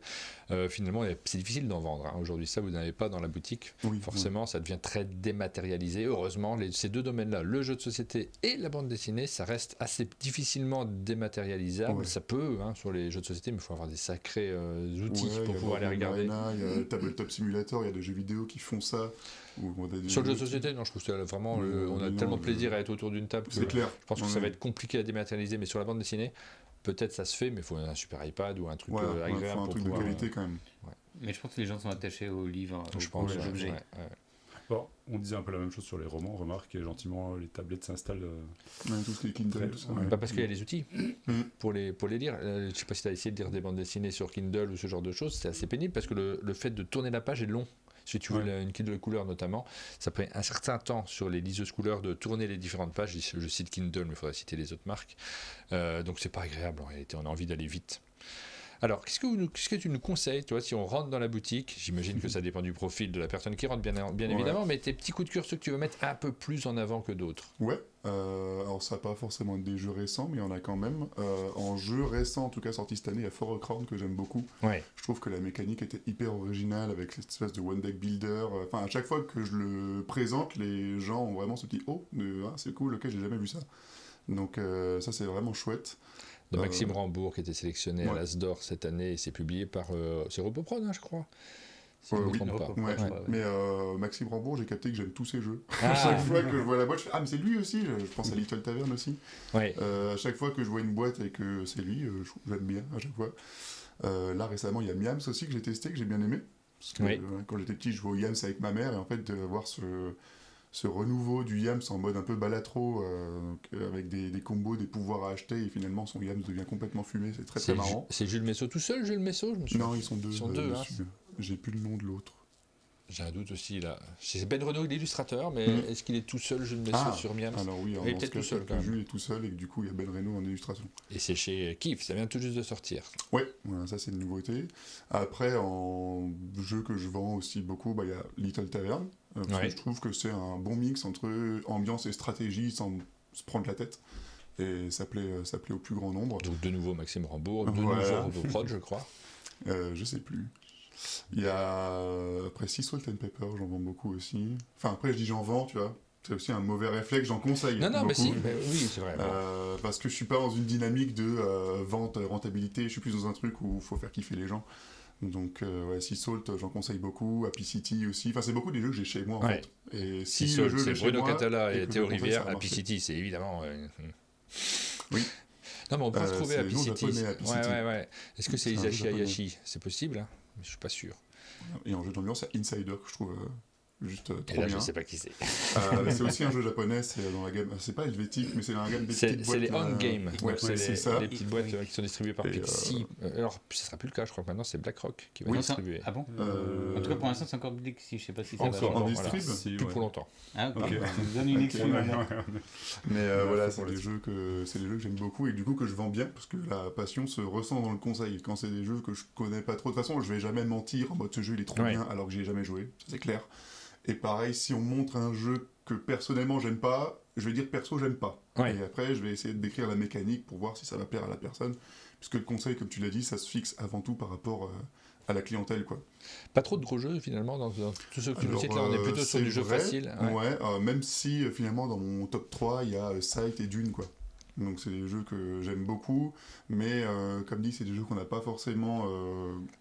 finalement c'est difficile d'en vendre. Aujourd'hui, ça vous n'avez pas dans la boutique. Forcément, ça devient très dématérialisé. Heureusement, ces deux domaines-là, le jeu de société et la bande dessinée, ça reste assez difficilement dématérialisable. Ça peut sur les jeux de société, mais il faut avoir des sacrés outils pour pouvoir les regarder. Il y a Tabletop Simulator, il y a des jeux vidéo qui font ça. Sur le jeu de société, non, je trouve que vraiment, on a tellement de plaisir à être autour d'une table. C'est clair. Je pense que ça va être compliqué à dématérialiser, mais sur la bande dessinée, peut-être ça se fait, mais il faut un super iPad ou un truc agréable un truc pour de qualité quand même. Mais je pense que les gens sont attachés aux livres, aux objets. Bon, on disait un peu la même chose sur les romans. Remarque, et gentiment, les tablettes s'installent. Tout ce qui est Kindle, tout ça. Pas parce qu'il y a les outils pour les lire. Je ne sais pas si tu as essayé de lire des bandes dessinées sur Kindle ou ce genre de choses. C'est assez pénible parce que le fait de tourner la page est long. Si tu veux une Kindle couleur notamment, ça prend un certain temps sur les liseuses couleurs de tourner les différentes pages. Je cite Kindle, mais il faudrait citer les autres marques. Donc c'est pas agréable en réalité, on a envie d'aller vite. Alors, qu'est-ce que tu nous conseilles, toi, si on rentre dans la boutique? J'imagine que ça dépend du profil de la personne qui rentre, bien évidemment, mais tes petits coups de cœur, ceux que tu veux mettre un peu plus en avant que d'autres. Ouais, alors ça va pas forcément être des jeux récents, mais il y en a quand même. En jeu récent, en tout cas sorti cette année, il y a For a Crown que j'aime beaucoup. Je trouve que la mécanique était hyper originale avec cette espèce de one deck builder. Enfin, à chaque fois que je le présente, les gens ont vraiment ce petit « Oh, c'est cool, ok, j'ai jamais vu ça ». Donc ça, c'est vraiment chouette. De Maxime Rambourg qui était sélectionné à l'As d'Or cette année et c'est publié par c'est Roboprod, je crois. Si je ne me trompe pas. Mais Maxime Rambourg, j'ai capté que j'aime tous ses jeux. À chaque fois que je vois la boîte, je fais mais c'est lui aussi. Je pense à Little Tavern aussi. À chaque fois que je vois une boîte et que c'est lui, j'aime bien à chaque fois. Là récemment, il y a Miams aussi que j'ai testé, que j'ai bien aimé. Parce que quand j'étais petit, je jouais au Yams avec ma mère et en fait de voir ce renouveau du Yams en mode un peu balatro, avec des combos, des pouvoirs à acheter, et finalement son Yams devient complètement fumé, c'est très marrant. C'est Jules Messot tout seul, Jules Messot? Non, ils sont deux. J'ai plus le nom de l'autre. J'ai un doute aussi là. C'est Ben Renaud, l'illustrateur, mais est-ce qu'il est tout seul, Jules Messot, sur Miams? Alors oui, il est peut-être tout seul quand même. Jules est tout seul et que du coup il y a Ben Renaud en illustration. Et c'est chez Kif, ça vient tout juste de sortir. Ouais, voilà, ça c'est une nouveauté. Après, en jeu que je vends aussi beaucoup, il y a Little Tavern. Parce que je trouve que c'est un bon mix entre ambiance et stratégie sans se prendre la tête. Et ça plaît au plus grand nombre. Donc de nouveau Maxime Rambourg, de nouveau RoboProd, je crois. Je sais plus. Il y a après Sea Salt and Pepper, j'en vends beaucoup aussi. Enfin après je dis j'en vends, tu vois. C'est aussi un mauvais réflexe, j'en conseille. Non, beaucoup. Mais si, oui, c'est vrai. Parce que je suis pas dans une dynamique de vente, rentabilité, je suis plus dans un truc où il faut faire kiffer les gens. Donc Sea Salt, j'en conseille beaucoup, Happy City aussi. Enfin c'est beaucoup des jeux que j'ai chez moi en fait. Et si Sea Salt, c'est Bruno Catala et Théo Rivière. Happy City, c'est évidemment... Oui. Non mais on peut retrouver Happy City. Ouais. Est-ce que c'est Hisashi Hayashi? C'est possible, hein, mais je suis pas sûr. Et en jeu d'ambiance, il y a Insider que je trouve juste trop et là, bien. je sais pas qui c'est. C'est aussi un jeu japonais, c'est dans la gamme. C'est pas helvétique, mais c'est dans la gamme des petites boîtes. C'est les on-game. C'est ça. Les petites boîtes qui sont distribuées par Pixie. Alors, ça sera plus le cas, je crois que maintenant c'est BlackRock qui va distribuer. Ah bon En tout cas, pour l'instant, c'est encore Pixie. Je sais pas si ça va changer. En distrib, plus pour longtemps. Ah, ok. Ça nous donne une excuse. Mais voilà, c'est des jeux que j'aime beaucoup et du coup que je vends bien parce que la passion se ressent dans le conseil. Quand c'est des jeux que je connais pas trop, de toute façon, je vais jamais mentir en mode ce jeu il est trop bien alors que j'y ai jamais joué, ça c'est clair. Et pareil, si on montre un jeu que personnellement j'aime pas, je vais dire perso j'aime pas. Et après je vais essayer de décrire la mécanique pour voir si ça va plaire à la personne. Puisque le conseil, comme tu l'as dit, ça se fixe avant tout par rapport à la clientèle, quoi. Pas trop de gros jeux finalement dans tous ceux que tu nous cites là, on est plutôt sur du jeu facile. Même si finalement dans mon top 3 il y a Sight et Dune, quoi. Donc c'est des jeux que j'aime beaucoup, mais comme dit, c'est des jeux qu'on n'a pas forcément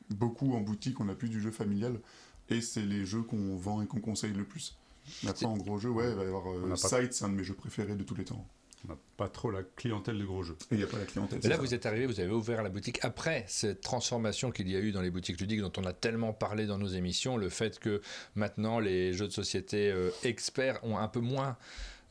beaucoup en boutique, on n'a plus du jeu familial. Et c'est les jeux qu'on vend et qu'on conseille le plus. Maintenant, en gros jeu, il va y avoir Sight, c'est un de mes jeux préférés de tous les temps. On n'a pas trop la clientèle de gros jeux. Et il n'y a pas la clientèle. Là, vous êtes arrivé, vous avez ouvert la boutique après cette transformation qu'il y a eu dans les boutiques ludiques dont on a tellement parlé dans nos émissions, le fait que maintenant les jeux de société experts ont un peu moins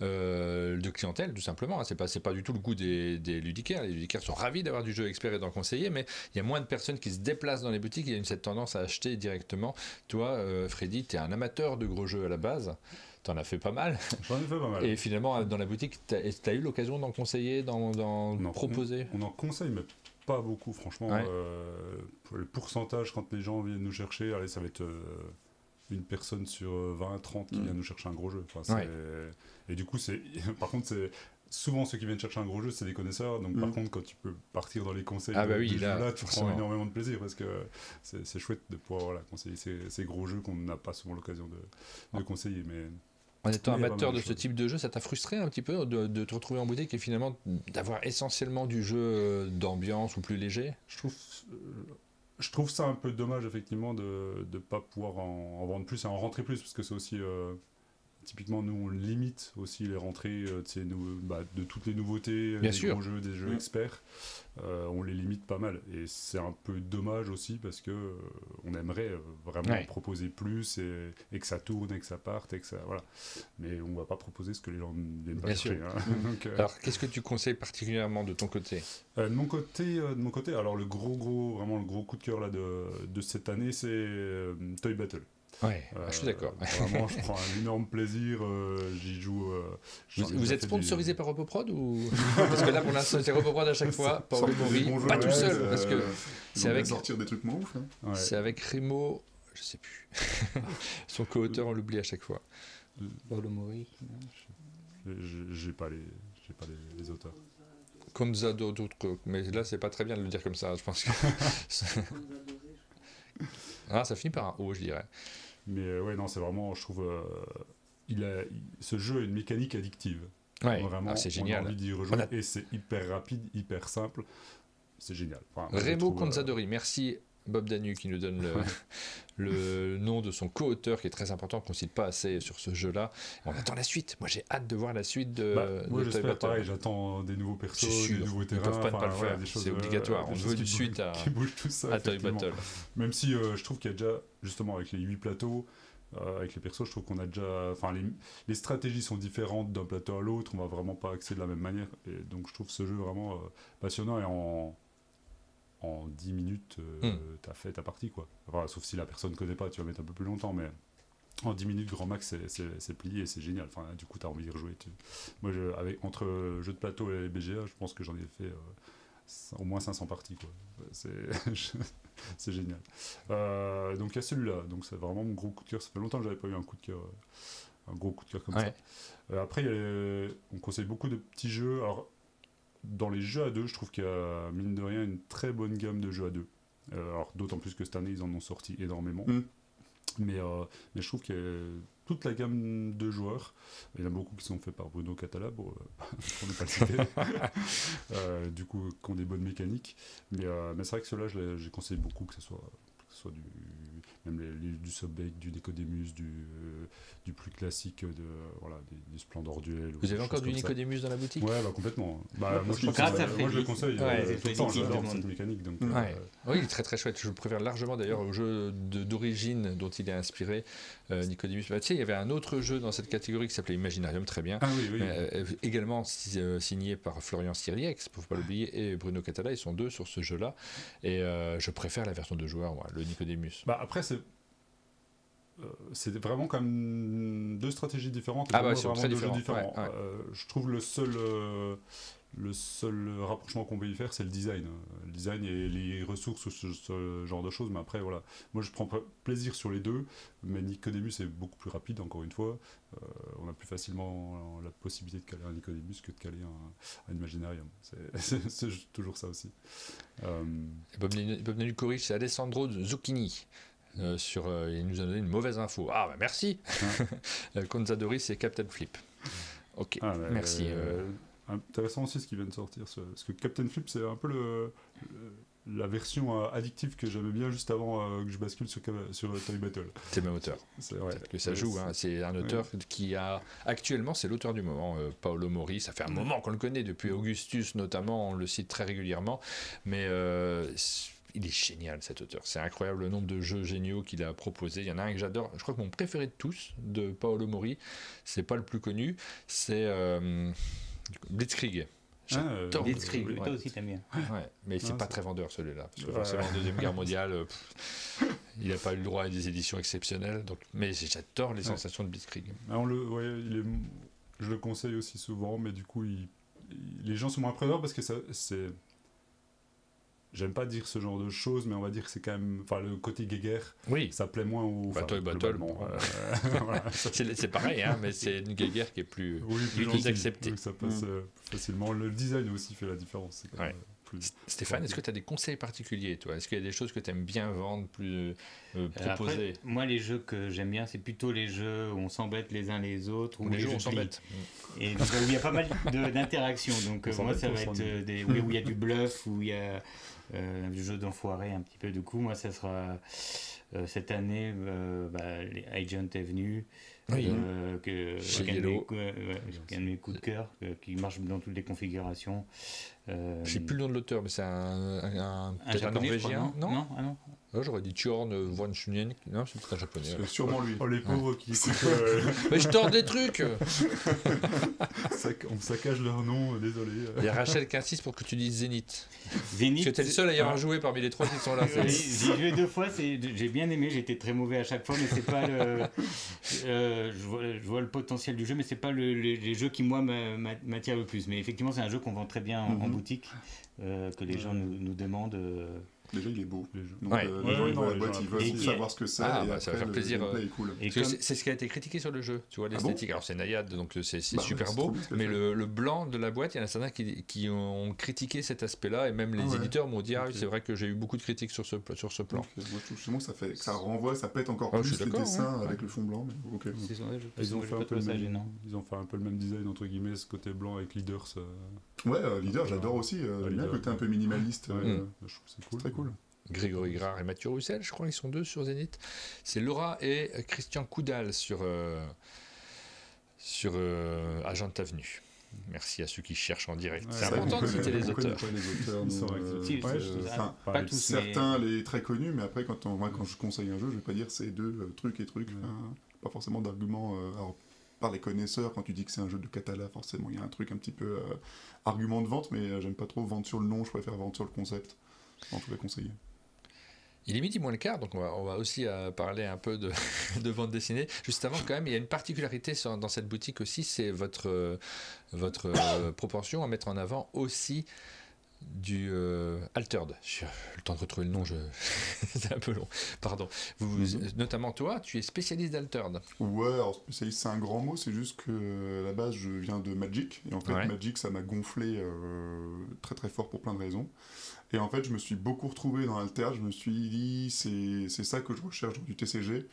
de clientèle, tout simplement. C'est pas du tout le goût des ludicaires. Les ludicaires sont ravis d'avoir du jeu expert et d'en conseiller, mais il y a moins de personnes qui se déplacent dans les boutiques. Il y a cette tendance à acheter directement. Toi, Freddy, tu es un amateur de gros jeux à la base. T'en as fait pas mal. J'en ai fait pas mal. Et finalement, dans la boutique, t'as eu l'occasion d'en conseiller, d'en proposer? On en conseille, mais pas beaucoup, franchement. Le pourcentage, quand les gens viennent nous chercher, allez, ça va être une personne sur 20, 30 qui vient nous chercher un gros jeu. Enfin, et du coup, par contre, c'est souvent ceux qui viennent chercher un gros jeu, c'est des connaisseurs. Donc, par contre, quand tu peux partir dans les conseils là, tu prends énormément de plaisir parce que c'est chouette de pouvoir conseiller ces gros jeux qu'on n'a pas souvent l'occasion de conseiller. Mais en étant amateur de ce type de jeu, ça t'a frustré un petit peu de te retrouver en boutique et finalement d'avoir essentiellement du jeu d'ambiance ou plus léger? Je trouve ça un peu dommage, effectivement, de ne pas pouvoir en vendre plus et en rentrer plus, parce que c'est aussi... typiquement, nous, on limite aussi les rentrées de toutes les nouveautés, des gros jeux, des jeux experts. On les limite pas mal. Et c'est un peu dommage aussi parce que on aimerait vraiment proposer plus et que ça tourne et que ça parte. Et que ça, voilà. Mais on ne va pas proposer ce que les gens ne viennent pas chercher. Hein. Donc, alors, qu'est-ce que tu conseilles particulièrement de ton côté? De mon côté, alors le gros coup de cœur là, de cette année, c'est Toy Battle. Je suis d'accord. Vraiment, je prends un énorme plaisir, j'y joue. Vous êtes sponsorisé par RoboProd ou parce que là pour l'instant c'est RoboProd à chaque fois, Paolo Mori, pas tout seul parce que c'est avec sortir des trucs moins ouf. Hein. C'est avec Remo, je sais plus. Son co-auteur, on l'oublie à chaque fois. Paolo Mori. J'ai pas les auteurs. Conzado d'autres, mais là c'est pas très bien de le dire comme ça. Je pense que ça finit par un O, je dirais. Mais non, c'est vraiment, je trouve, ce jeu a une mécanique addictive. Vraiment, c'est génial. On a envie d'y rejouer et c'est hyper rapide, hyper simple. C'est génial. Remo Conzadori, merci Bob Danu qui nous donne le nom de son co-auteur qui est très important, qu'on ne cite pas assez sur ce jeu-là. On attend la suite. Moi, j'ai hâte de voir la suite de moi, j'espère pareil. J'attends des nouveaux persos, des nouveaux terrains. Ils ne peuvent pas ne pas le faire. C'est obligatoire. On veut une suite à Toy Battle. Même si je trouve qu'il y a déjà, justement, avec les 8 plateaux, avec les persos, je trouve qu'on a déjà... Enfin, les stratégies sont différentes d'un plateau à l'autre. On ne va vraiment pas axer de la même manière. Et donc, je trouve ce jeu vraiment passionnant et en 10 minutes, t'as fait ta partie, quoi. Enfin, sauf si la personne ne connaît pas, tu vas mettre un peu plus longtemps, mais en 10 minutes, grand max, c'est plié et c'est génial. Enfin, du coup, t'as envie d'y rejouer. Moi, entre jeux de plateau et BGA, je pense que j'en ai fait au moins 500 parties, quoi. C'est génial. Donc, il y a celui-là. Donc, c'est vraiment mon gros coup de cœur. Ça fait longtemps que j'avais pas eu un gros coup de cœur comme ça. Après, on conseille beaucoup de petits jeux. Alors, dans les jeux à deux, je trouve qu'il y a, mine de rien, une très bonne gamme de jeux à deux. Alors, d'autant plus que cette année, ils en ont sorti énormément. Mais je trouve qu'il y a toute la gamme de joueurs. Il y en a beaucoup qui sont faits par Bruno Cathala, pour ne pas le citer. Du coup, qui ont des bonnes mécaniques. Mais c'est vrai que ceux-là, j'ai conseillé beaucoup, que ce soit du Sobek, du Nicodemus, du plus classique, du Splendor Duel. Vous avez encore du Nicodemus dans la boutique? Ouais, complètement. Moi, je le conseille. J'adore cette mécanique. Donc, oui, il est très très chouette. Je le préfère largement d'ailleurs au jeu d'origine dont il est inspiré, Nicodemus. Tu sais, il y avait un autre jeu dans cette catégorie qui s'appelait Imaginarium, très bien. Également signé par Florian Sirliex, il ne faut pas l'oublier, et Bruno Cathala. Ils sont deux sur ce jeu-là. Et je préfère la version de joueur, le Nicodemus. Après, c'est vraiment quand même deux stratégies différentes. C'est très différent. Je trouve le seul rapprochement qu'on peut y faire, c'est le design. Le design et les ressources, ce genre de choses. Mais après, voilà. Moi, je prends plaisir sur les deux. Mais Nicodemus est beaucoup plus rapide, encore une fois. On a plus facilement la possibilité de caler un Nicodemus que de caler un Imaginarium. C'est toujours ça aussi. Bob Nenu corrige, c'est Alessandro Zucchini. Il nous a donné une mauvaise info. Merci. Conzadori, c'est Captain Flip. Ok, merci. Intéressant aussi ce qui vient de sortir, parce que Captain Flip, c'est un peu la version addictive que j'aimais bien juste avant que je bascule sur Toy Battle. C'est le même auteur. Que ça joue. C'est un auteur qui a actuellement, c'est l'auteur du moment, Paolo Mori. Ça fait un moment qu'on le connaît, depuis Augustus notamment, on le cite très régulièrement, mais il est génial, cet auteur. C'est incroyable le nombre de jeux géniaux qu'il a proposés. Il y en a un que j'adore. Je crois que mon préféré de tous, de Paolo Mori, c'est pas le plus connu, c'est Blitzkrieg. Blitzkrieg, toi aussi t'aimes bien. Mais c'est pas très vendeur celui-là, parce que forcément en Deuxième Guerre mondiale, il n'a pas eu le droit à des éditions exceptionnelles. Mais j'adore les sensations de Blitzkrieg. Je le conseille aussi souvent, mais du coup, les gens sont moins preneurs parce que c'est... J'aime pas dire ce genre de choses, mais on va dire que c'est quand même... le côté guéguerre, ça plaît moins aux... Toy Battle, c'est pareil, mais c'est une guéguerre qui est plus acceptée. Donc ça passe facilement. Le design aussi fait la différence. Stéphane, est-ce que tu as des conseils particuliers, toi? Est-ce qu'il y a des choses que tu aimes bien vendre, proposer? Après, moi, les jeux que j'aime bien, c'est plutôt les jeux où on s'embête les uns les autres, où les jeux où on s'embête. Et donc, où il y a pas mal d'interactions. Donc moi, ça va être où il y a du bluff, où il y a du jeu d'enfoiré un petit peu. Du coup, moi, ça sera cette année, les Agent est venu. Chez Yellow. Un de mes coups de cœur, qui marche dans toutes les configurations. Je ne sais plus le nom de l'auteur, mais c'est un Norvégien. Non. J'aurais dit Tjorn von Schunien. Non, c'est peut-être un japonais. C'est sûrement lui. Les pauvres qui mais je tords des trucs. On saccage leur nom, désolé. Il y a Rachel qui insiste pour que tu dises Zénith. Parce que tu es le seul à y avoir joué parmi les trois qui sont là. J'ai joué 2 fois, j'ai bien aimé, j'étais très mauvais à chaque fois, mais c'est pas le... je vois le potentiel du jeu, mais c'est pas les jeux qui, moi, m'attirent le plus. Mais effectivement, c'est un jeu qu'on vend très bien en boutique, que les gens nous demandent... Déjà, il est beau. Donc, les gens, ils vont à la boîte, ils veulent savoir ce que c'est. Ça va faire plaisir. Le est cool. C'est ce qui a été critiqué sur le jeu. Tu vois, l'esthétique. Alors, c'est naïade, donc c'est super beau. Mais le blanc de la boîte, il y en a certains qui ont critiqué cet aspect-là. Et même les éditeurs m'ont dit c'est vrai que j'ai eu beaucoup de critiques sur ce plan. Moi, je trouve justement que ça renvoie, ça pète encore plus les dessins avec le fond blanc. Ils ont fait un peu le même design, entre guillemets, ce côté blanc avec Leaders. Leader, j'adore aussi. J'aime bien le côté un peu minimaliste. Je trouve c'est cool. Très cool. Grégory Grard et Mathieu Roussel, je crois, ils sont 2 sur Zénith. C'est Laura et Christian Coudal sur Agent Avenue. Merci à ceux qui cherchent en direct. C'est important de citer les auteurs. Certains les très connus, mais après, quand je conseille un jeu, je vais pas dire c'est 2 trucs et trucs. Pas forcément d'arguments. Par les connaisseurs, quand tu dis que c'est un jeu de Cathala, forcément, il y a un truc un petit peu argument de vente, mais j'aime pas trop vendre sur le nom, je préfère vendre sur le concept. En tout cas, conseiller. Il est 12:15, donc on va aussi parler un peu de bande dessinée. Juste avant, quand même, il y a une particularité dans cette boutique aussi, c'est votre propension à mettre en avant aussi du Altered. J'ai le temps de retrouver le nom, c'est un peu long. Pardon. Notamment toi, tu es spécialiste d'Altered. Ouais, alors spécialiste, c'est un grand mot, c'est juste que à la base, je viens de Magic. Et en fait, Magic, ça m'a gonflé très très fort pour plein de raisons. Et en fait, je me suis beaucoup retrouvé dans Altered. Je me suis dit, c'est ça que je recherche dans du TCG.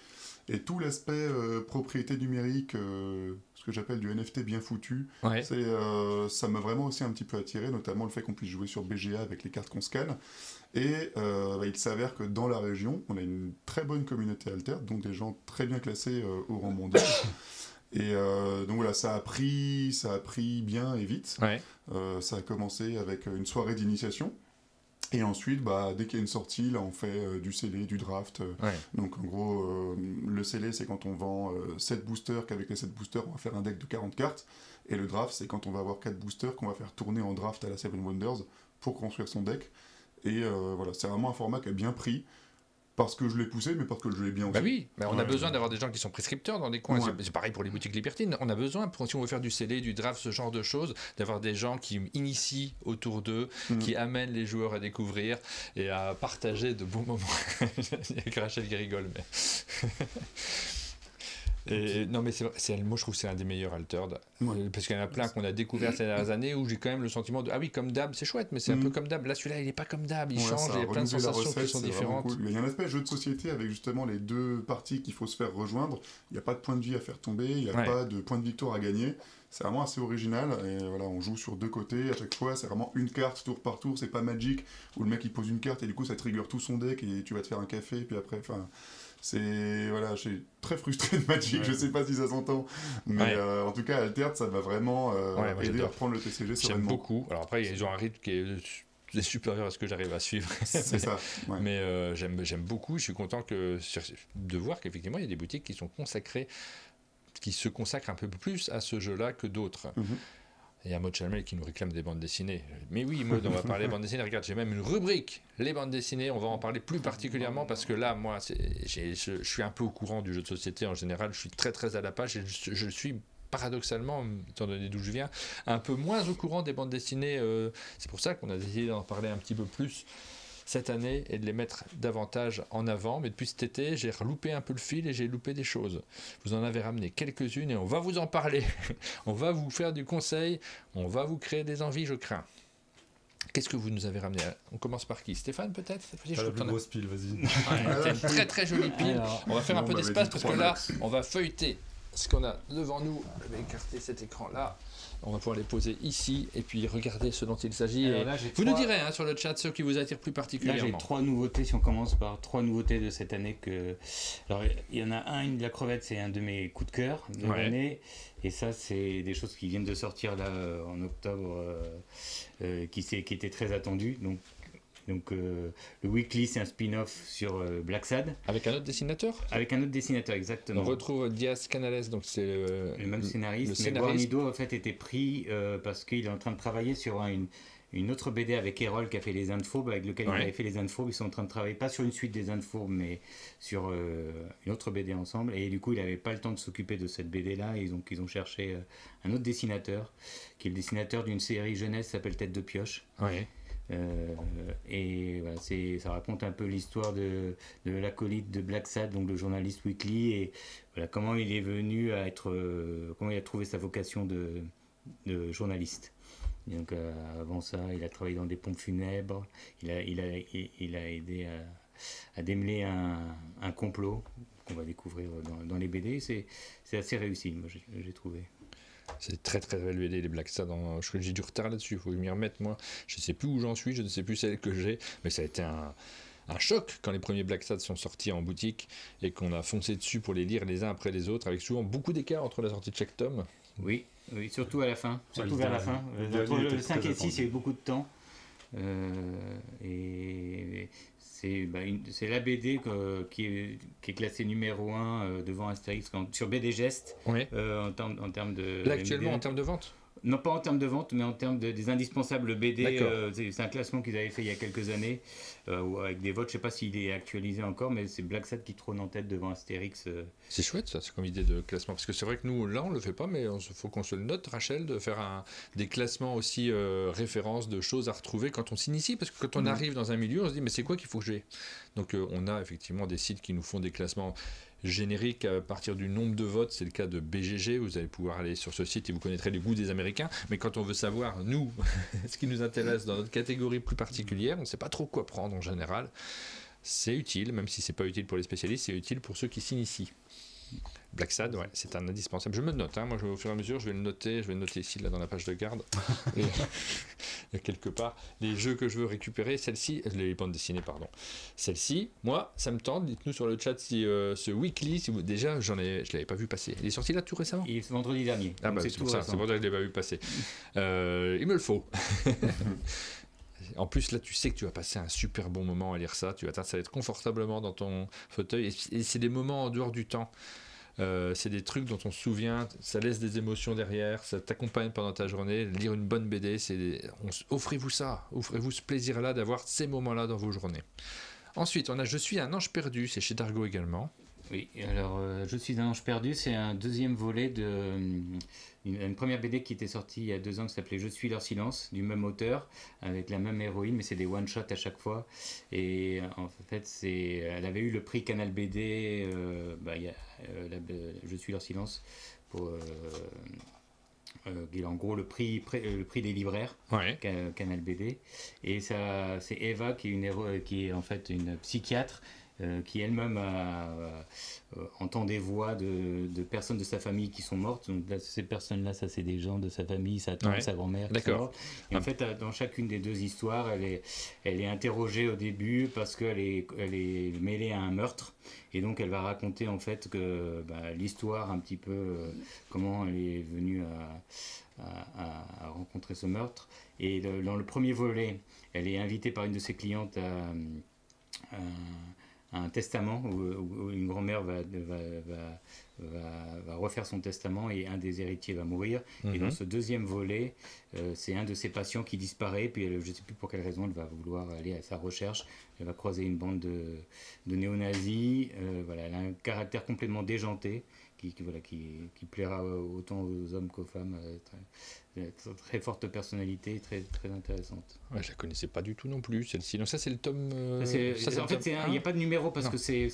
Et tout l'aspect propriété numérique, ce que j'appelle du NFT bien foutu, ça m'a vraiment aussi un petit peu attiré, notamment le fait qu'on puisse jouer sur BGA avec les cartes qu'on scanne. Et il s'avère que dans la région, on a une très bonne communauté Altered, donc des gens très bien classés au rang mondial. Et donc voilà, ça a pris bien et vite. Ça a commencé avec une soirée d'initiation. Et ensuite, dès qu'il y a une sortie, là, on fait du scellé, du draft. Donc, en gros, le scellé, c'est quand on vend 7 boosters, qu'avec les 7 boosters, on va faire un deck de 40 cartes. Et le draft, c'est quand on va avoir 4 boosters qu'on va faire tourner en draft à la Seven Wonders pour construire son deck. Et voilà, c'est vraiment un format qui a bien pris. Parce que je l'ai poussé, mais parce que je l'ai bien aussi. Oui, on a besoin d'avoir des gens qui sont prescripteurs dans des coins. C'est pareil pour les boutiques libertines. On a besoin, si on veut faire du scellé, du draft, ce genre de choses, d'avoir des gens qui initient autour d'eux, qui amènent les joueurs à découvrir et à partager de bons moments. Il y a Rachel qui rigole, mais... non, mais moi je trouve que c'est un des meilleurs Altered, parce qu'il y en a plein qu'on a découvert ces dernières années où j'ai quand même le sentiment de comme d'hab, c'est chouette, mais c'est un peu comme d'hab. Là, celui-là, il n'est pas comme d'hab, il change, il y a plein de sensations qui sont différentes. Cool. Il y a un aspect jeu de société avec justement les deux parties qu'il faut se faire rejoindre. Il n'y a pas de point de vie à faire tomber, il n'y a pas de point de victoire à gagner. C'est vraiment assez original, et voilà, on joue sur deux côtés à chaque fois, c'est vraiment une carte tour par tour, c'est pas Magic où le mec il pose une carte et du coup ça trigger tout son deck et tu vas te faire un café, et puis après, je suis très frustré de Magic, je sais pas si ça s'entend, mais en tout cas Altered, ça m'a vraiment aidé à reprendre le TCG sereinement. J'aime beaucoup. Alors après ils ont un rythme qui est supérieur à ce que j'arrive à suivre. C'est ça. Mais j'aime beaucoup. Je suis content de voir qu'effectivement il y a des boutiques qui se consacrent un peu plus à ce jeu-là que d'autres. Il y a Maud Chalmel qui nous réclame des bandes dessinées. Mais oui, Maud, on va parler des bandes dessinées. Regarde, j'ai même une rubrique, les bandes dessinées. On va en parler plus particulièrement parce que là, moi, je suis un peu au courant du jeu de société en général. Je suis très, très à la page et je suis paradoxalement, étant donné d'où je viens, un peu moins au courant des bandes dessinées. C'est pour ça qu'on a décidé d'en parler un petit peu plus cette année et de les mettre davantage en avant. Mais depuis cet été, j'ai loupé un peu le fil et j'ai loupé des choses. Vous en avez ramené quelques-unes et on va vous en parler. On va vous faire du conseil, on va vous créer des envies, je crains. Qu'est-ce que vous nous avez ramené? On commence par qui? Stéphane, peut-être? T'as la plus grosse pile, vas-y. C'est une très très jolie pile. Alors, on va faire un peu d'espace parce que là, on va feuilleter ce qu'on a devant nous. Je vais écarter cet écran-là. On va pouvoir les poser ici et puis regarder ce dont il s'agit. Là, vous nous direz sur le chat ceux qui vous attirent plus particulièrement. Là, j'ai 3 nouveautés, si on commence par 3 nouveautés de cette année. Alors, il y en a la crevette, c'est un de mes coups de cœur de l'année. Et ça, c'est des choses qui viennent de sortir là en octobre, qui étaient très attendues. Donc le Weekly, c'est un spin-off sur Black Sad. Avec un autre dessinateur? Avec un autre dessinateur, exactement. On retrouve Diaz Canales, donc c'est le même scénariste. Mais Guarnido, en fait, était pris parce qu'il est en train de travailler sur une autre BD avec Errol qui a fait les Infobes, avec lequel il avait fait les Infobes. Ils sont en train de travailler, pas sur une suite des Infobes, mais sur une autre BD ensemble. Et du coup, il n'avait pas le temps de s'occuper de cette BD-là. Et donc, ils ont cherché un autre dessinateur, qui est le dessinateur d'une série jeunesse qui s'appelle Tête de Pioche. Et voilà, ça raconte un peu l'histoire de l'acolyte de Black Sad, donc le journaliste Weekly, et voilà, comment il est venu à comment il a trouvé sa vocation de journaliste. Et donc avant ça, il a travaillé dans des pompes funèbres, il a aidé à démêler un complot qu'on va découvrir dans les BD. C'est assez réussi, moi j'ai trouvé. C'est très très belle BD, les Black Sad. J'ai du retard là-dessus, il faut m'y remettre moi. Je ne sais plus où j'en suis, je ne sais plus celle que j'ai, mais ça a été un choc quand les premiers Black Sad sont sortis en boutique et qu'on a foncé dessus pour les lire les uns après les autres, avec souvent beaucoup d'écart entre la sortie de chaque tome. Oui, surtout à la fin, surtout vers la fin. Le 5 et 6, il y a eu beaucoup de temps. Et c'est la BD qui est classée numéro 1 devant Astérix sur BD Geste en termes de... Là actuellement en termes de vente Non, pas en termes de vente, mais en termes des indispensables BD. C'est un classement qu'ils avaient fait il y a quelques années, avec des votes. Je ne sais pas s'il est actualisé encore, mais c'est Black Sad qui trône en tête devant Astérix. C'est chouette, ça, c'est comme idée de classement. Parce que c'est vrai que nous, là, on ne le fait pas, mais il faut qu'on se le note, Rachel, de faire des classements aussi références de choses à retrouver quand on s'initie. Parce que quand on arrive dans un milieu, on se dit, mais c'est quoi qu'il faut que j'ai ? Donc, on a effectivement des sites qui nous font des classements générique à partir du nombre de votes, c'est le cas de BGG, vous allez pouvoir aller sur ce site et vous connaîtrez les goûts des Américains, mais quand on veut savoir, nous, ce qui nous intéresse dans notre catégorie plus particulière, on ne sait pas trop quoi prendre en général, c'est utile, même si c'est pas utile pour les spécialistes, c'est utile pour ceux qui s'initient. Black Sad, ouais, c'est un indispensable. Je me le note, moi au fur et à mesure, je vais le noter ici là dans la page de garde. Il y a quelque part les jeux que je veux récupérer, celle-ci, les bandes dessinées, pardon. Celle-ci, moi, ça me tente. Dites-nous sur le chat si ce weekly, si vous, déjà, je l'avais pas vu passer. Il est sorti là tout récemment. Il est vendredi dernier. Ah bah c'est pour ça, c'est pour ça que je l'ai pas vu passer. Il me le faut. En plus, là, tu sais que tu vas passer un super bon moment à lire ça. Ça va être confortablement dans ton fauteuil. Et c'est des moments en dehors du temps. C'est des trucs dont on se souvient, ça laisse des émotions derrière, ça t'accompagne pendant ta journée. Lire une bonne BD, offrez-vous ça, offrez-vous ce plaisir-là d'avoir ces moments-là dans vos journées. Ensuite, on a Je suis un ange perdu, c'est chez Dargaud également. Oui, alors Je suis un ange perdu, c'est un deuxième volet une première BD qui était sortie il y a 2 ans qui s'appelait Je suis leur silence, du même auteur, avec la même héroïne, mais c'est des one-shots à chaque fois. Et en fait, elle avait eu le prix Canal BD, Je suis leur silence, pour en gros le prix des libraires, ouais. Canal BD. Et ça, c'est Eva qui est en fait une psychiatre, qui elle-même entend des voix de personnes de sa famille qui sont mortes. Donc là, ces personnes-là, ça c'est des gens de sa famille, sa tante, sa grand-mère. D'accord. Et en fait, dans chacune des 2 histoires, elle est interrogée au début parce qu'elle est mêlée à un meurtre. Et donc elle va raconter en fait l'histoire un petit peu, comment elle est venue à rencontrer ce meurtre. Et dans le premier volet, elle est invitée par une de ses clientes à un testament où une grand-mère va refaire son testament et un des héritiers va mourir. Et dans ce deuxième volet, c'est un de ses patients qui disparaît, puis je ne sais plus pour quelle raison elle va vouloir aller à sa recherche. Elle va croiser une bande de néo-nazis. Elle a un caractère complètement déjanté qui plaira autant aux hommes qu'aux femmes. Très forte personnalité, très, très intéressante. Ouais, je la connaissais pas du tout non plus, celle-ci. Donc ça, c'est le tome... en fait, il n'y a pas de numéro parce que c'est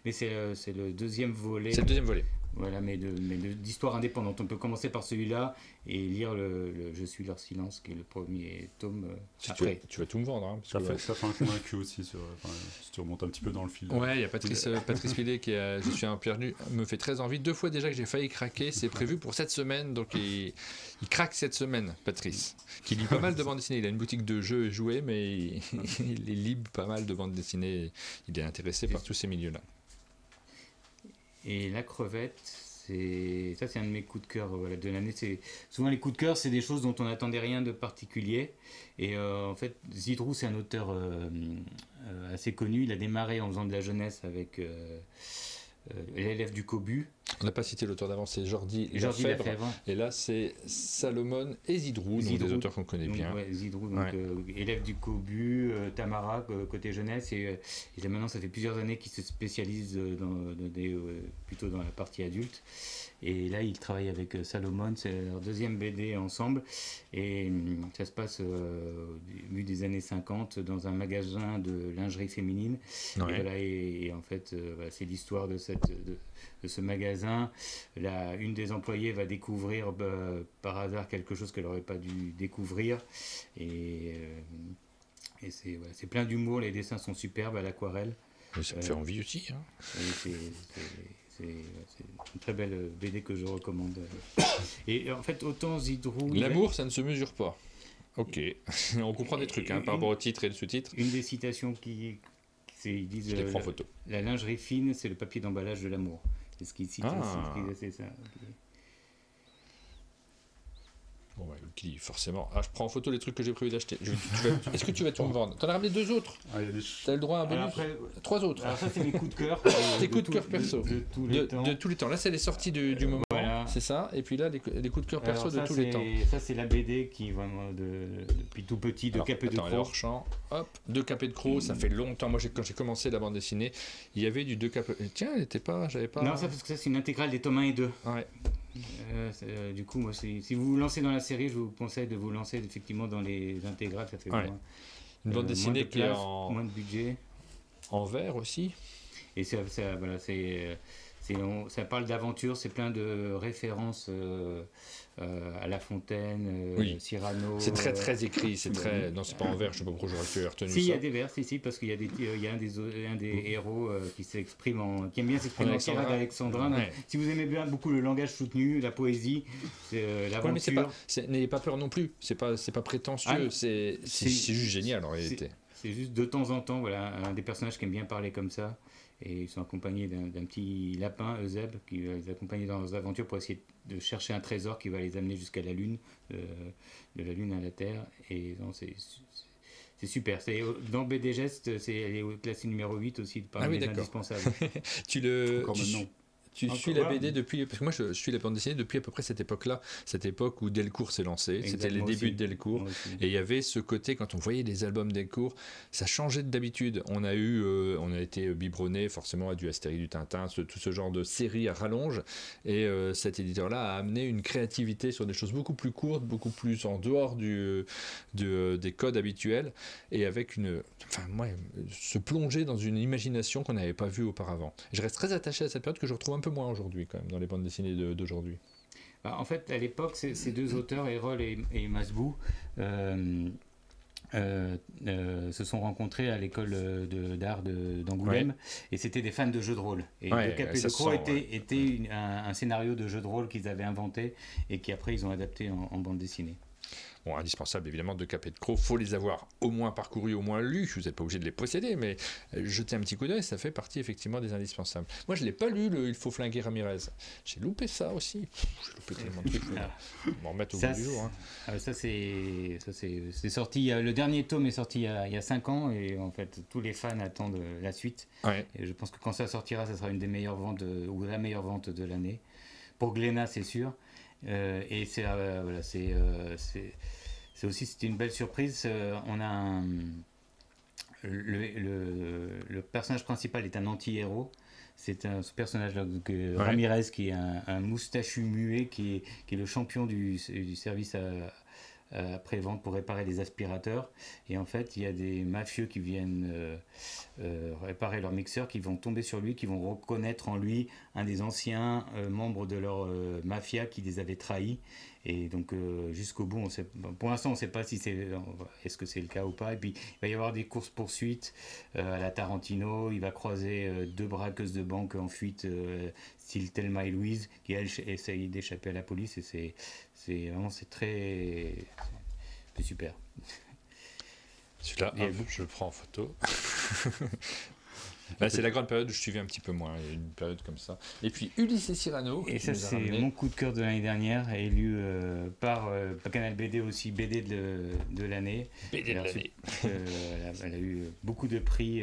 le deuxième volet. C'est le deuxième volet. Voilà, mais d'histoire indépendante. On peut commencer par celui-là et lire Je suis leur silence, qui est le premier tome. Après. Tu vas tout me vendre. Hein, ça fait un convaincu aussi, si tu remontes un petit peu dans le fil. Ouais, il y a Patrice Pillet qui a Je suis un perdu, me fait très envie. 2 fois déjà que j'ai failli craquer. C'est prévu pour cette semaine, donc il craque cette semaine, Patrice, qui lit pas mal de bandes dessinées. Il a une boutique de jeux et jouets, mais il lit pas mal de bandes dessinées. Il est intéressé par tous ces milieux-là. Et La Crevette, c'est un de mes coups de cœur de l'année. Souvent les coups de cœur, c'est des choses dont on n'attendait rien de particulier. Et en fait, Zidrou, c'est un auteur assez connu. Il a démarré en faisant de la jeunesse avec l'élève du Cobu. On n'a pas cité l'auteur d'avant, c'est Jordi Lafèvre. Et là, c'est Salomon et Zidrou, donc des auteurs qu'on connaît bien. Ouais, Zidrou, élève du Cobu, Tamara, côté jeunesse. Et maintenant, ça fait plusieurs années qu'il se spécialise plutôt dans la partie adulte. Et là, il travaille avec Salomon, c'est leur deuxième BD ensemble. Et ça se passe au début des années 50 dans un magasin de lingerie féminine. Ouais. Et en fait, c'est l'histoire de ce magasin. Une des employées va découvrir par hasard quelque chose qu'elle n'aurait pas dû découvrir. Et c'est plein d'humour, les dessins sont superbes à l'aquarelle. Ça me fait envie aussi. Hein. C'est une très belle BD que je recommande. Et en fait, autant Zidrou... L'amour, ça ne se mesure pas. Ok, on comprend des trucs par rapport au titre et le sous-titre. Une des citations ils disent... Je les prends en photo. La lingerie fine, c'est le papier d'emballage de l'amour. C'est ce qu'ils citent. C'est ça. Bon, qui forcément. Je prends en photo les trucs que j'ai prévu d'acheter. Est-ce que tu vas tout me vendre? T'en as ramené 2 autres. T'as le droit à un bonus. 3 autres. Alors ça, c'est mes coups de cœur. Tes coups de cœur perso. De tous les temps. Là, c'est les sorties du moment. Voilà. C'est ça. Et puis là, les coups de cœur perso de tous les temps. Ça, c'est la BD qui, vraiment, depuis tout petit, de Capet de Croc. Hop, de Capet de Croc, ça fait longtemps. Moi, quand j'ai commencé la bande dessinée, il y avait du de Capet. Tiens, j'avais pas. Non, ça, parce que ça, c'est une intégrale des tomes 1 et 2. Ouais. Du coup, moi, si vous vous lancez dans la série, je vous conseille de vous lancer effectivement dans les intégrales. Ça fait une bande dessinée qui est moins de budget. En vert aussi. Et ça parle d'aventure, c'est plein de références à La Fontaine, Cyrano. C'est très écrit, c'est très. Non, c'est pas en vert, je sais pas pourquoi j'aurais pu retenu ça. Si, il y a des vers, parce qu'il y a un des héros qui aime bien s'exprimer en tirade alexandrin. Ouais. Si vous aimez bien beaucoup le langage soutenu, la poésie, l'aventure. N'ayez pas peur non plus, c'est pas prétentieux, c'est juste génial en réalité. C'est juste de temps en temps, un des personnages qui aime bien parler comme ça. Et ils sont accompagnés d'un petit lapin, Euseb, qui va les accompagner dans leurs aventures pour essayer de chercher un trésor qui va les amener jusqu'à la Lune, de la Lune à la Terre. Et non, c'est super. Dans BD Geste, c'est classé numéro 8 aussi, parmi les indispensables. Tu suis la BD depuis, parce que moi je suis la bande dessinée depuis à peu près cette époque-là, cette époque où Delcourt s'est lancé, c'était les débuts de Delcourt, et il y avait ce côté, quand on voyait les albums Delcourt, ça changeait d'habitude. On a été biberonné forcément à du Astérix, du Tintin, tout ce genre de séries à rallonge, et cet éditeur-là a amené une créativité sur des choses beaucoup plus courtes, beaucoup plus en dehors des codes habituels, et avec se plonger dans une imagination qu'on n'avait pas vue auparavant. Je reste très attaché à cette période que je retrouve un peu moins aujourd'hui quand même dans les bandes dessinées d'aujourd'hui. En fait, à l'époque, ces deux auteurs, Erol et Masbou, se sont rencontrés à l'école d'art d'Angoulême, et c'était des fans de jeux de rôle. Et Le Capet de Croc était un scénario de jeu de rôle qu'ils avaient inventé et qu'après ils ont adapté en bande dessinée. Bon, indispensable évidemment de Capet de Croc, il faut les avoir au moins parcourus, au moins lus, vous n'êtes pas obligé de les posséder, mais jeter un petit coup d'œil, ça fait partie effectivement des indispensables. Moi je ne l'ai pas lu, Il faut flinguer Ramirez, j'ai loupé ça aussi, j'ai loupé tellement de trucs, m'en remettre au bout du jour. Ça c'est sorti, le dernier tome est sorti il y a 5 ans, et en fait tous les fans attendent la suite, et je pense que quand ça sortira, ça sera une des meilleures ventes, ou la meilleure vente de l'année, pour Glénat c'est sûr. Et c'est aussi, c'était une belle surprise. On a le personnage principal est un anti-héros. C'est ce personnage-là, Ramirez, qui est un moustachu muet, qui est le champion du service après-vente pour réparer les aspirateurs. Et en fait, il y a des mafieux qui viennent réparer leur mixeur, qui vont tomber sur lui, qui vont reconnaître en lui un des anciens membres de leur mafia qui les avait trahis. Et donc jusqu'au bout, pour l'instant on ne sait pas si est-ce que c'est le cas ou pas. Et puis il va y avoir des courses-poursuites à la Tarantino. Il va croiser 2 braqueuses de banque en fuite, style Thelma et Louise, qui elles essayent d'échapper à la police. Et c'est super. Celui-là, je le prends en photo. Là, c'est la grande période où je suivais un petit peu moins. Il y a une période comme ça. Et puis Ulysse et Cyrano. Et ça, c'est mon coup de cœur de l'année dernière, élu par Canal BD aussi, BD de l'année. BD de l'année. Elle a eu beaucoup de prix.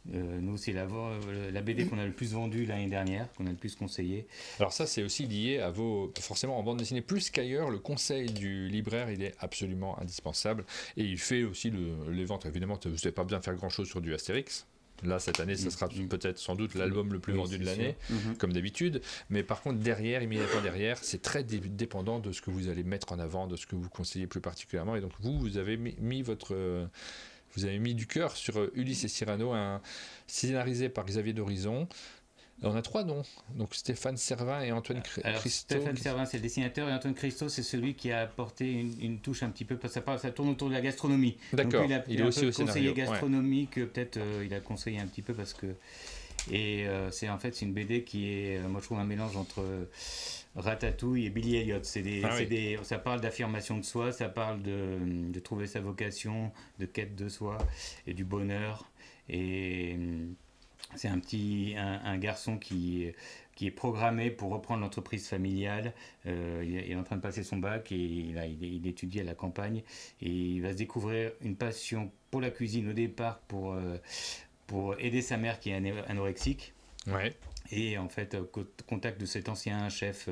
Nous, c'est la BD qu'on a le plus vendue l'année dernière, qu'on a le plus conseillé. Alors ça, c'est aussi lié à forcément en bande dessinée, plus qu'ailleurs, le conseil du libraire, il est absolument indispensable. Et il fait aussi les ventes. Évidemment, vous n'avez pas besoin de faire grand-chose sur du Astérix. Là, cette année, ça sera peut-être sans doute l'album le plus vendu de l'année, comme d'habitude. Mais par contre, immédiatement derrière, c'est très dépendant de ce que vous allez mettre en avant, de ce que vous conseillez plus particulièrement. Et donc, vous avez vous avez mis du cœur sur Ulysse et Cyrano, scénarisé par Xavier d'Horizon. On a 3 noms, donc Stéphane Servin et Antoine Christo. Stéphane Servin, c'est le dessinateur, et Antoine Christo, c'est celui qui a apporté une touche un petit peu, parce que ça tourne autour de la gastronomie. D'accord, donc, il est aussi au conseiller gastronomique, peut-être il a conseillé un petit peu, parce que... Et c'est une BD qui est, moi je trouve, un mélange entre Ratatouille et Billy Elliot. Ça parle d'affirmation de soi, ça parle de trouver sa vocation, de quête de soi et du bonheur. Et... c'est un garçon qui est programmé pour reprendre l'entreprise familiale. Il est en train de passer son bac, et il étudie à la campagne, et il va se découvrir une passion pour la cuisine au départ, pour aider sa mère qui est anorexique. Ouais. Et en fait, au contact de cet ancien chef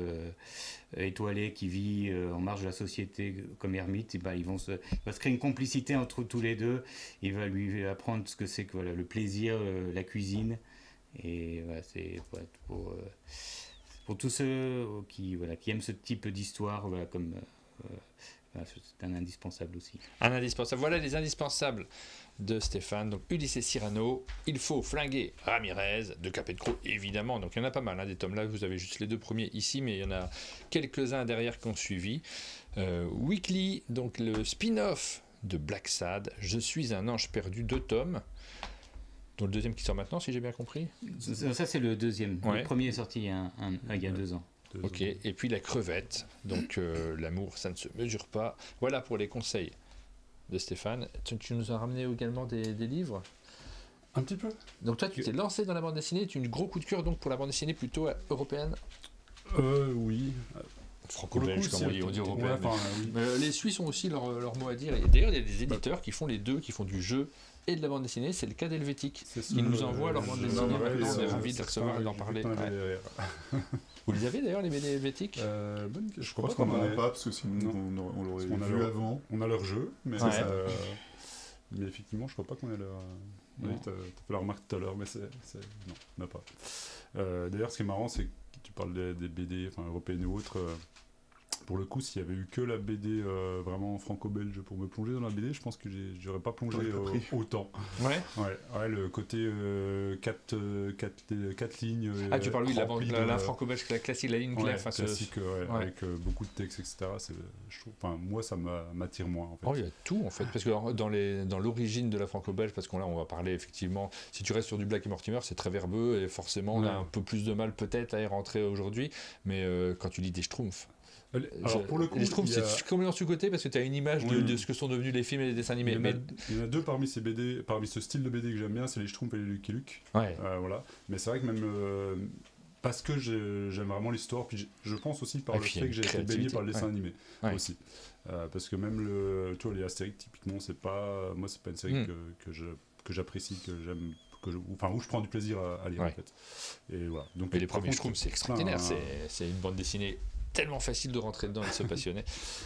étoilé qui vit en marge de la société comme ermite, il va se créer une complicité entre tous les deux. Il va lui apprendre ce que c'est que le plaisir, la cuisine. Et voilà, c'est pour tous ceux qui aiment ce type d'histoire, comme c'est un indispensable aussi. Un indispensable. Voilà les indispensables de Stéphane. Donc Ulysses Cyrano, Il faut flinguer Ramirez, de Capetcro évidemment. Donc il y en a pas mal des tomes là. Vous avez juste les 2 premiers ici, mais il y en a quelques-uns derrière qui ont suivi. Weekly, donc le spin-off de Black Sad, Je suis un ange perdu, 2 tomes. dont le deuxième qui sort maintenant, si j'ai bien compris. Ça, c'est le deuxième. Ouais. Le premier est sorti il y a 2 ans. Ok, et puis la crevette, donc l'amour, ça ne se mesure pas. Voilà pour les conseils de Stéphane. Tu nous as ramené également des livres ? Un petit peu. Donc toi, tu t'es lancé dans la bande dessinée, tu as un gros coup de cœur donc pour la bande dessinée plutôt européenne ? Oui. Franco-belge, comme on dit européenne. Ouais, oui. Les Suisses ont aussi leur mot à dire. Et d'ailleurs, il y a des éditeurs qui font les deux, qui font du jeu et de la bande dessinée. C'est le cas d'Helvétique. Ils nous envoient leur bande dessinée. Maintenant, on est ravis de les recevoir et d'en parler. Vous les avez d'ailleurs, les BD helvétiques ? Je crois qu'on n'en a pas, parce que sinon on l'aurait vu avant. On a leur jeu, mais effectivement, je crois pas qu'on ait leur... Oui, tu as fait la remarque tout à l'heure, mais non, on n'a pas. D'ailleurs, ce qui est marrant, c'est que tu parles des BD européennes ou autres. Pour le coup, s'il y avait eu que la BD vraiment franco-belge pour me plonger dans la BD, je pense que j'aurais pas plongé autant. Ouais, le côté 4 lignes. Tu parles de la franco-belge classique, la ligne claire. Classique, avec beaucoup de texte, etc. Je trouve, moi, ça m'attire moins. En fait. Il y a tout, en fait. Parce que dans l'origine de la franco-belge, parce qu'on va parler effectivement, si tu restes sur du Black et Mortimer, c'est très verbeux, et forcément, on a un peu plus de mal peut-être à y rentrer aujourd'hui, mais quand tu lis des Schtroumpfs, alors pour le coup, c'est complètement sous-côté parce que tu as une image de ce que sont devenus les films et les dessins animés. Il y en a 2 parmi ces BD, parmi ce style de BD que j'aime bien, c'est les Schtroumpfs et les Lucky Luke. Voilà. Mais c'est vrai que même parce que j'aime vraiment l'histoire, puis je pense aussi par le fait que j'ai été baigné par le dessin animé aussi. Parce que même les Astérix typiquement, c'est pas une série que j'apprécie, que j'aime. Où je prends du plaisir à lire en fait. Et voilà. Donc, mais les premiers Schtroumpfs, c'est extraordinaire. C'est une bande dessinée tellement facile de rentrer dedans et de se passionner.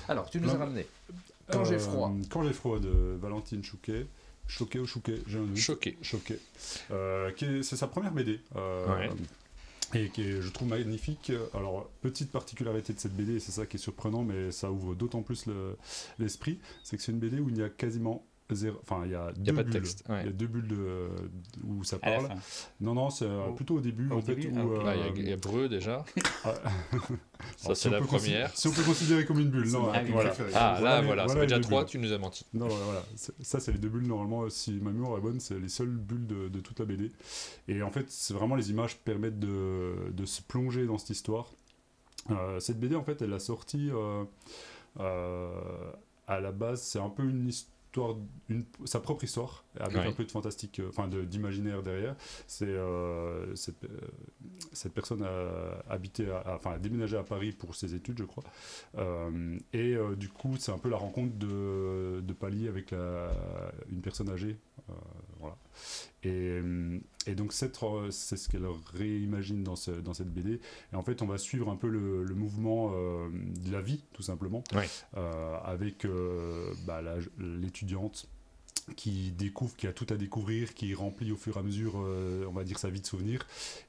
Alors, tu nous as ramené Quand j'ai froid. Quand j'ai froid de Valentine Chouquet. Choqué ou Chouquet, j'ai un doute. Choqué. C'est sa première BD. Et qui est, je trouve, magnifique. Alors, petite particularité de cette BD, et c'est ça qui est surprenant, mais ça ouvre d'autant plus l'esprit, c'est que c'est une BD où il y a quasiment il y a 2 bulles. Texte, il y a 2 bulles où ça parle. Non, c'est plutôt au début. Il y a Breu déjà. Ça, c'est la première. Si on peut considérer comme une bulle. Voilà. Ça fait déjà 3, tu nous as menti. Non, voilà. Ça, c'est les 2 bulles. Normalement, si ma mémoire est bonne, c'est les seules bulles de toute la BD. Et en fait, c'est vraiment les images permettent de se plonger dans cette histoire. Cette BD, en fait, elle a sorti à la base, c'est un peu une histoire. Sa propre histoire avec un peu de fantastique, d'imaginaire derrière. C'est cette personne a déménagé à Paris pour ses études, je crois, et du coup c'est un peu la rencontre de Pali avec une personne âgée, voilà. Et donc c'est ce qu'elle réimagine dans cette BD, et en fait on va suivre un peu le mouvement de la vie tout simplement, avec l'étudiante qui découvre, qui a tout à découvrir, qui remplit au fur et à mesure on va dire sa vie de souvenirs,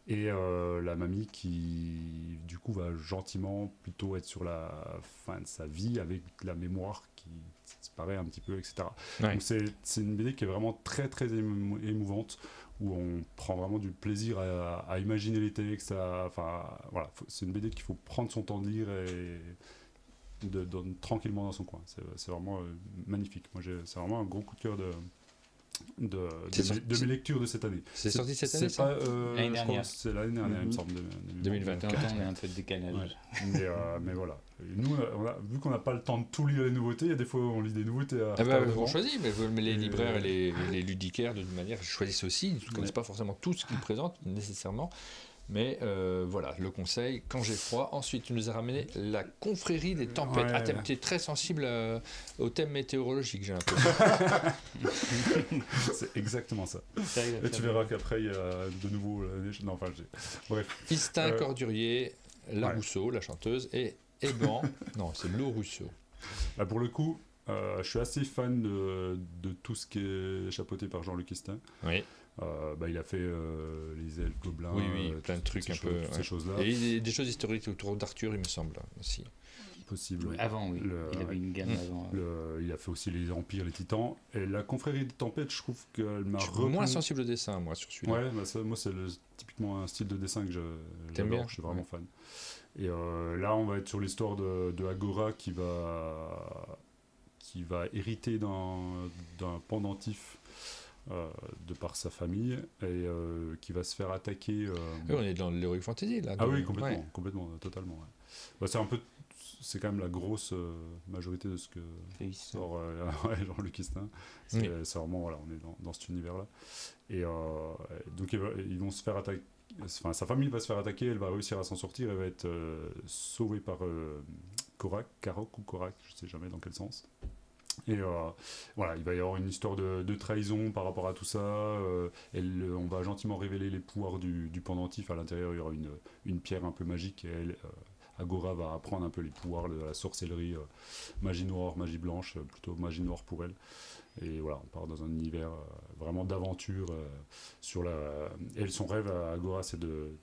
et la mamie qui du coup va gentiment plutôt être sur la fin de sa vie avec la mémoire qui disparaît un petit peu, etc. Donc c'est une BD qui est vraiment très très émouvante, où on prend vraiment du plaisir à imaginer les textes, voilà, c'est une BD qu'il faut prendre son temps de lire et tranquillement dans son coin. C'est vraiment magnifique. Moi, c'est vraiment un gros coup de cœur de mes lectures de cette année. C'est sorti cette année, ça ? L'année dernière. C'est l'année dernière, il me semble. 2024. On est un peu décalage. Mais voilà. Et nous, vu qu'on n'a pas le temps de tout lire les nouveautés, il y a des fois on lit des nouveautés à on choisit, mais les libraires et les ludicaires, de toute manière, choisissent aussi. Ils ne connaissent pas forcément tout ce qu'ils présentent, nécessairement. Mais voilà, le conseil, quand j'ai froid. Ensuite, tu nous as ramené la confrérie des tempêtes. Ouais. Ah, tu es très sensible au thème météorologique, j'ai l'impression. C'est exactement ça. Et tu verras qu'après, il y a de nouveau... non, enfin, bref. Istin Cordurier, Rousseau, la chanteuse, et Eban. Non, c'est Lou Rousseau. Bah, pour le coup, je suis assez fan de tout ce qui est chapeauté par Jean-Luc Istin. Oui. Il a fait les elfes, gobelins, plein de trucs un peu. Ces choses-là. Et il y a des choses historiques autour d'Arthur, il me semble aussi. Possible. Oui. Avant, oui. Il avait une gamme avant. Il a fait aussi les empires, les titans. Et la confrérie des tempêtes, je trouve qu'elle m'a. Je suis moins sensible au dessin, moi, sur celui-là. Ouais, moi, c'est typiquement un style de dessin que j'adore. Je suis vraiment fan. Et là, on va être sur l'histoire de Agora qui va hériter d'un pendentif de par sa famille et qui va se faire attaquer. Oui, on est dans l'heroic fantasy là. Ah oui, complètement, totalement. Ouais. Bah, c'est quand même la grosse majorité de ce que sort Jean-Luc Istin. C'est vraiment, voilà, on est dans cet univers-là. Et donc ils vont se faire attaquer. Enfin, sa famille va se faire attaquer, elle va réussir à s'en sortir, elle va être sauvée par Korak, je sais jamais dans quel sens. Et voilà, il va y avoir une histoire de trahison par rapport à tout ça. On va gentiment révéler les pouvoirs du pendentif. À l'intérieur, il y aura une pierre un peu magique. Et Agora va apprendre un peu les pouvoirs de la sorcellerie, magie noire, magie blanche, plutôt magie noire pour elle. Et voilà, on part dans un univers vraiment d'aventure. Son rêve à Agora, c'est de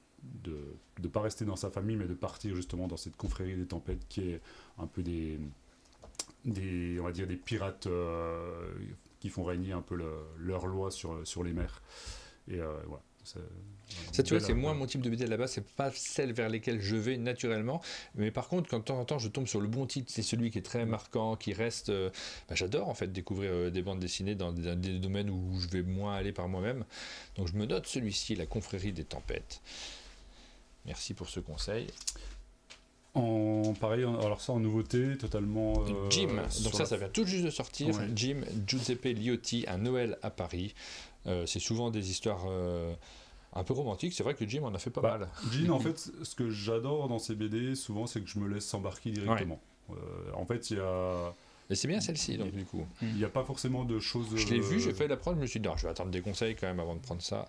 pas rester dans sa famille, mais de partir justement dans cette confrérie des tempêtes qui est un peu on va dire des pirates qui font régner un peu leur loi sur les mers. Et voilà. Ça, tu vois, c'est moins mon type de BD là-bas, c'est pas celle vers lesquelles je vais naturellement. Mais par contre, quand de temps en temps je tombe sur le bon titre, c'est celui qui est très marquant, qui reste. J'adore en fait découvrir des bandes dessinées dans des domaines où je vais moins aller par moi-même. Donc je me note celui-ci, La confrérie des tempêtes. Merci pour ce conseil. Pareil, alors ça en nouveauté, totalement. Jim, donc ça vient tout juste de sortir. Ouais. Jim, Giuseppe Liotti, Un Noël à Paris. C'est souvent des histoires un peu romantiques. C'est vrai que Jim en a fait pas mal. Jim, en fait, ce que j'adore dans ces BD, souvent, c'est que je me laisse embarquer directement. Ouais. En fait, il y a. Et c'est bien celle-ci, donc du coup. Il n'y a pas forcément de choses. Je l'ai vu, j'ai fait la prod, je me suis dit, je vais attendre des conseils quand même avant de prendre ça.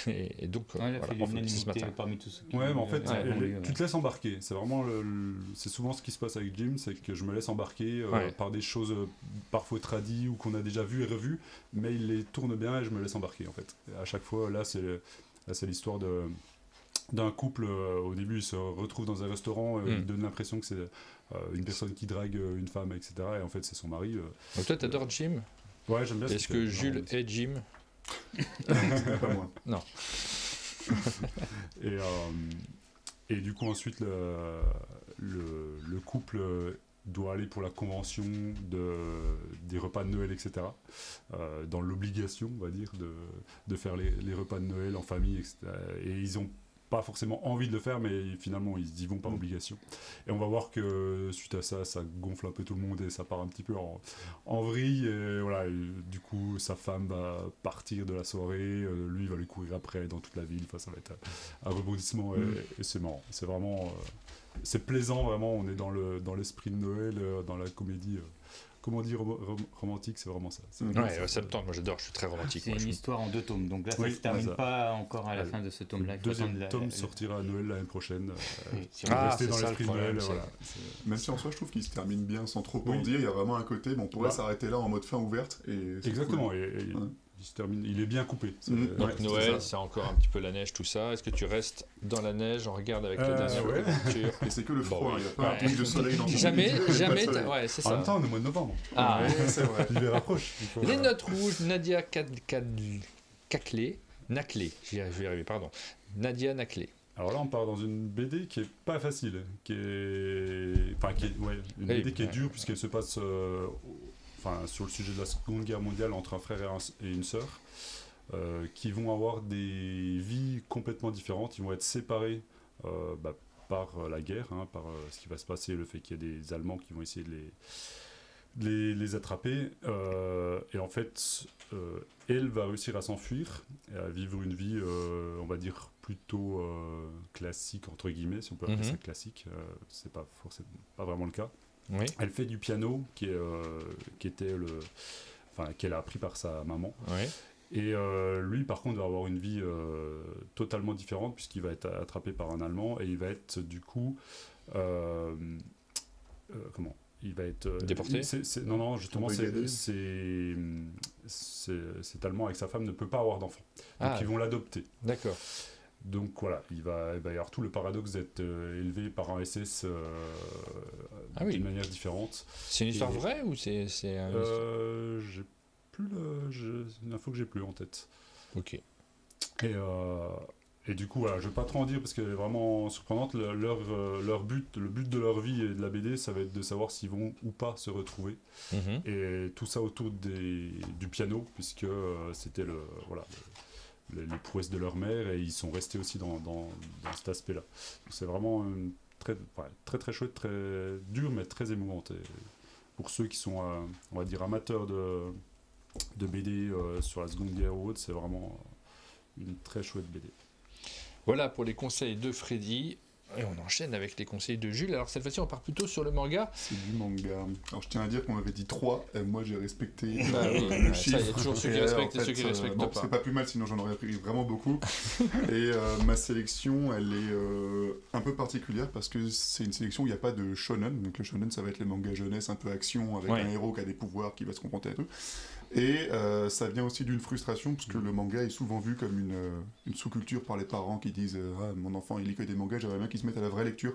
Et donc, voilà, on fait ce matin. Parmi tous ceux qui mais en fait, tu te laisses embarquer. C'est vraiment c'est souvent ce qui se passe avec Jim, c'est que je me laisse embarquer par des choses parfois tradies ou qu'on a déjà vues et revues, mais il les tourne bien et je me laisse embarquer en fait. Et à chaque fois, là, c'est l'histoire d'un couple. Au début, ils se retrouvent dans un restaurant, il donne l'impression que c'est une personne qui drague une femme, etc. Et en fait, c'est son mari. Donc toi, t'adores Jim ? Ouais, j'aime bien. Est-ce que Jules est Jim ? Pas moi. Non. Et du coup, ensuite, le couple doit aller pour la convention des repas de Noël, etc. Dans l'obligation, on va dire, de faire les repas de Noël en famille, etc. Et ils ont pas forcément envie de le faire, mais finalement ils y vont par obligation. Et on va voir que suite à ça, ça gonfle un peu tout le monde et ça part un petit peu en vrille. Et voilà, et du coup, sa femme va partir de la soirée, lui va lui courir après dans toute la ville. Enfin, ça va être un rebondissement et c'est marrant. C'est vraiment, c'est plaisant vraiment. On est dans l'esprit de Noël, dans la comédie. Comment dire romantique, c'est vraiment ça. Ouais, septembre, moi j'adore, je suis très romantique. C'est une histoire en 2 tomes, donc là ça ne se termine pas encore à la fin de ce tome-là. Le deuxième tome sortira à Noël l'année prochaine. Rester dans l'esprit de Noël. Voilà. Même si en soi je trouve qu'il se termine bien sans trop en dire, il y a vraiment un côté, on pourrait s'arrêter là en mode fin ouverte. Et exactement, cool. Il se termine, il est bien coupé. Donc Noël, c'est encore un petit peu la neige, tout ça. Est-ce que tu restes dans la neige, on regarde avec la dernière aventure. Et c'est que le froid, il n'y a pas un truc de soleil dans Jamais, ouais, c'est ça. En même temps, on est au mois de novembre. Ah, c'est vrai. L'hiver approche. Les notes rouges, Nadia Naclé, je vais y arriver, pardon. Nadia Naclé. Alors là, on part dans une BD qui est pas facile, une BD qui est dure puisqu'elle se passe sur le sujet de la Seconde Guerre mondiale entre un frère et une sœur, qui vont avoir des vies complètement différentes. Ils vont être séparés par la guerre, par ce qui va se passer, le fait qu'il y a des Allemands qui vont essayer les attraper. Et en fait, elle va réussir à s'enfuir et à vivre une vie, on va dire, plutôt classique, entre guillemets, si on peut appeler ça classique. C'est pas forcément pas vraiment le cas. Oui. Elle fait du piano, qui était qu'elle a appris par sa maman. Oui. Et lui, par contre, va avoir une vie totalement différente, puisqu'il va être attrapé par un Allemand et il va être, du coup, il va être déporté. Non, justement, cet Allemand avec sa femme ne peut pas avoir d'enfant. Donc ils vont l'adopter. D'accord. Donc voilà, il va y avoir tout le paradoxe d'être élevé par un SS d'une manière différente. C'est une histoire vraie ou c'est j'ai plus une info que j'ai plus en tête. Ok. Et du coup, voilà, je ne vais pas trop en dire parce qu'elle est vraiment surprenante. Le but de leur vie et de la BD, ça va être de savoir s'ils vont ou pas se retrouver. Et tout ça autour du piano, puisque c'était les prouesses de leur mère et ils sont restés aussi dans cet aspect-là. Donc c'est vraiment très, très chouette, très dur, mais très émouvante. Et pour ceux qui sont, on va dire, amateurs de BD sur la Seconde Guerre ou autre, c'est vraiment une très chouette BD. Voilà pour les conseils de Freddy. Et on enchaîne avec les conseils de Jules. Alors cette fois-ci, on part plutôt sur le manga. C'est du manga. Alors je tiens à dire qu'on m'avait dit 3, et moi j'ai respecté le chiffre. Il y a toujours ceux qui respectent et ceux qui ne respectent pas. C'est pas plus mal, sinon j'en aurais pris vraiment beaucoup. Et ma sélection, elle est un peu particulière parce que c'est une sélection où il n'y a pas de shonen. Donc le shonen, ça va être les mangas jeunesse, un peu action, avec un héros qui a des pouvoirs, qui va se confronter à tout. Et ça vient aussi d'une frustration, parce que le manga est souvent vu comme une sous-culture par les parents qui disent mon enfant il lit que des mangas, j'aimerais bien qu'il se mette à la vraie lecture.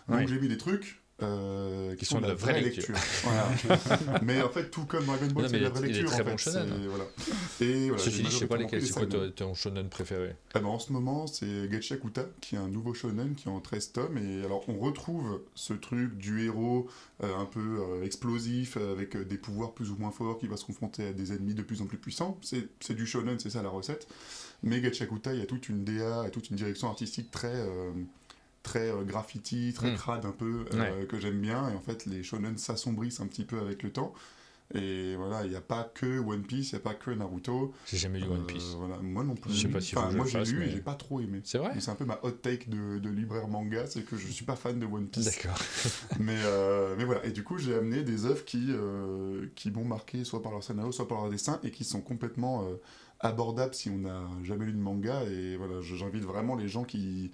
Donc j'ai mis des trucs qui sont de la vraie lecture. Voilà. Mais en fait, tout comme Dragon Ball, c'est de la vraie lecture. Il est très bon shonen. Voilà. Et voilà, ceci dit, je sais pas lesquels, c'est quoi ton shonen préféré? En ce moment, c'est Gachakuta, qui est un nouveau shonen qui est en 13 tomes. Et alors, on retrouve ce truc du héros un peu explosif, avec des pouvoirs plus ou moins forts, qui va se confronter à des ennemis de plus en plus puissants. C'est du shonen, c'est ça la recette. Mais Gachakuta, il y a toute une DA et toute une direction artistique très graffiti, très crade un peu, que j'aime bien. Et en fait, les shonen s'assombrissent un petit peu avec le temps. Et voilà, il n'y a pas que One Piece, il n'y a pas que Naruto. J'ai jamais lu One Piece. Voilà, moi non plus. Je sais pas si moi j'ai lu et j'ai pas trop aimé. C'est vrai. C'est un peu ma hot take de libraire manga, c'est que je suis pas fan de One Piece. D'accord. mais voilà, et du coup j'ai amené des œuvres qui m'ont marqué soit par leur scénario, soit par leur dessin, et qui sont complètement abordables si on n'a jamais lu de manga. Et voilà, j'invite vraiment les gens qui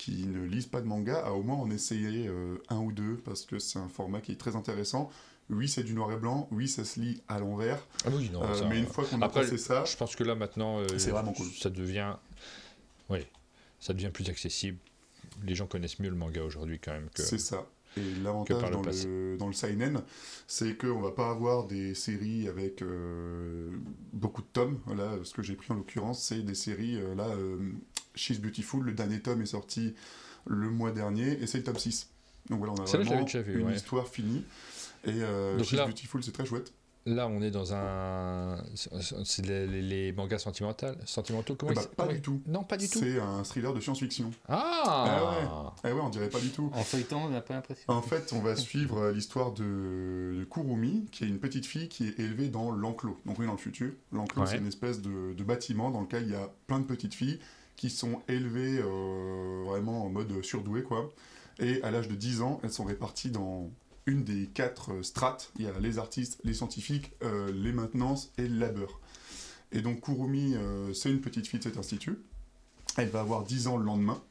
ne lisent pas de manga à au moins en essayer un ou deux, parce que c'est un format qui est très intéressant. Oui, c'est du noir et blanc, oui, ça se lit à l'envers. Ah oui, non, mais une fois qu'on a passé ça, je pense que là maintenant, c'est vraiment cool. Ça devient plus accessible. Les gens connaissent mieux le manga aujourd'hui quand même que. C'est ça. Et l'avantage dans le seinen, c'est qu'on va pas avoir des séries avec beaucoup de tomes. Là, ce que j'ai pris en l'occurrence, c'est des séries. She's Beautiful, le dernier tome est sorti le mois dernier, et c'est le tome 6. Donc voilà, on a vraiment une histoire finie. Et She's Beautiful, c'est très chouette. Là, on est dans c'est les mangas sentimentaux. Comment pas du tout. Non, pas du tout. C'est un thriller de science-fiction. Ah ouais, on dirait pas du tout. En feuilletant, on n'a pas l'impression. En fait, on va suivre l'histoire de Kurumi, qui est une petite fille qui est élevée dans l'enclos. Donc oui, dans le futur. L'enclos, c'est une espèce de bâtiment dans lequel il y a plein de petites filles qui sont élevées vraiment en mode surdoué, quoi. Et à l'âge de 10 ans, elles sont réparties dans une des 4 strates. Il y a les artistes, les scientifiques, les maintenances et le labeur. Et donc Kurumi, c'est une petite fille de cet institut. Elle va avoir 10 ans le lendemain.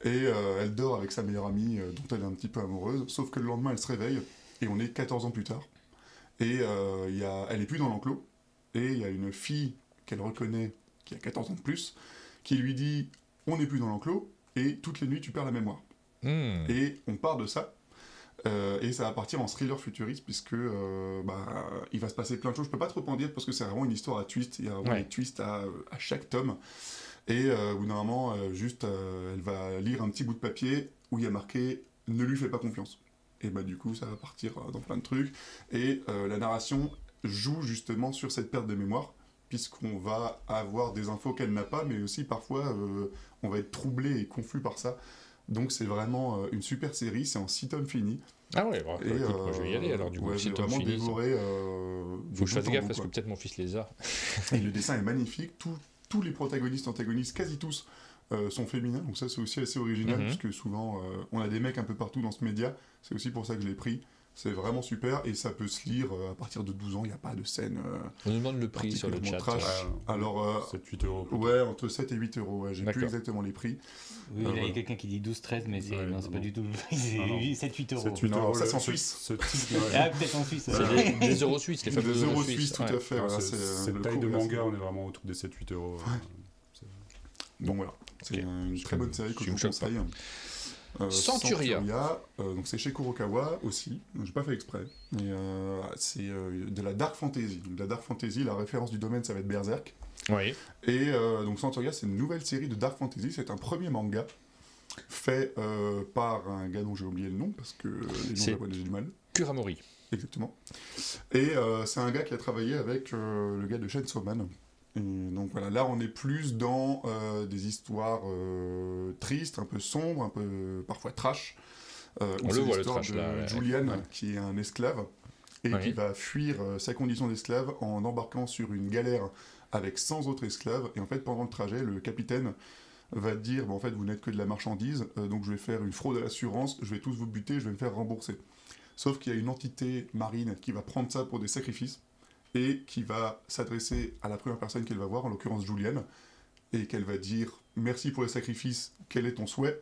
Et elle dort avec sa meilleure amie, dont elle est un petit peu amoureuse. Sauf que le lendemain, elle se réveille, et on est 14 ans plus tard. Et elle est plus dans l'enclos. Et il y a une fille qu'elle reconnaît, qui a 14 ans de plus, qui lui dit « On n'est plus dans l'enclos, et toutes les nuits, tu perds la mémoire. Et on part de ça. Et ça va partir en thriller futuriste, puisque il va se passer plein de choses. Je peux pas trop en dire parce que c'est vraiment une histoire à twist. Il y a vraiment des twists à chaque tome. Et au bout d'un moment, elle va lire un petit bout de papier où il y a marqué « Ne lui fais pas confiance ». Et du coup, ça va partir dans plein de trucs. Et la narration joue justement sur cette perte de mémoire, puisqu'on va avoir des infos qu'elle n'a pas, mais aussi parfois on va être troublé et confus par ça. Donc c'est vraiment une super série, c'est en 6 tomes finis. Ah ouais, bon, écoute, moi je vais y aller alors du coup. J'ai vraiment dévoré. Faut que je fasse gaffe parce que peut-être mon fils les a. Et le dessin est magnifique. Tous les protagonistes, antagonistes, quasi tous, sont féminins. Donc ça, c'est aussi assez original, puisque souvent, on a des mecs un peu partout dans ce média. C'est aussi pour ça que je l'ai pris. C'est vraiment super et ça peut se lire à partir de 12 ans, il n'y a pas de scène. On nous demande le prix sur le chat. Alors, 7-8 euros. Ouais, entre 7 et 8 euros. Ouais, j'ai plus exactement les prix. Oui, il y a quelqu'un qui dit 12-13, mais c'est pas du tout le prix. C'est 7-8 euros. 7-8 euros, ça c'est en Suisse. Ah, peut-être en Suisse. C'est des euros suisses, les fameux euros suisses, tout à fait. Cette taille de manga, on est vraiment autour des 7-8 euros. Donc voilà, c'est une très bonne série que je vous conseille. Centuria. Donc c'est chez Kurokawa aussi, j'ai pas fait exprès, mais c'est de la dark fantasy. Donc la dark fantasy, la référence du domaine, ça va être Berserk. Oui. Et donc Centuria, c'est une nouvelle série de dark fantasy, c'est un premier manga fait par un gars dont j'ai oublié le nom, parce que les noms japonais j'ai du mal. Kuramori. Exactement. Et c'est un gars qui a travaillé avec le gars de Chainsaw Man. Et donc voilà, là on est plus dans des histoires tristes, un peu sombres, un peu parfois trash. On le voit le trash là. Julian, qui est un esclave, et qui va fuir sa condition d'esclave en embarquant sur une galère avec 100 autres esclaves. Et en fait, pendant le trajet, le capitaine va dire, en fait, vous n'êtes que de la marchandise, donc je vais faire une fraude à l'assurance, je vais tous vous buter, je vais me faire rembourser. Sauf qu'il y a une entité marine qui va prendre ça pour des sacrifices, et qui va s'adresser à la première personne qu'elle va voir, en l'occurrence Julian, et qu'elle va dire « Merci pour les sacrifices, quel est ton souhait ?»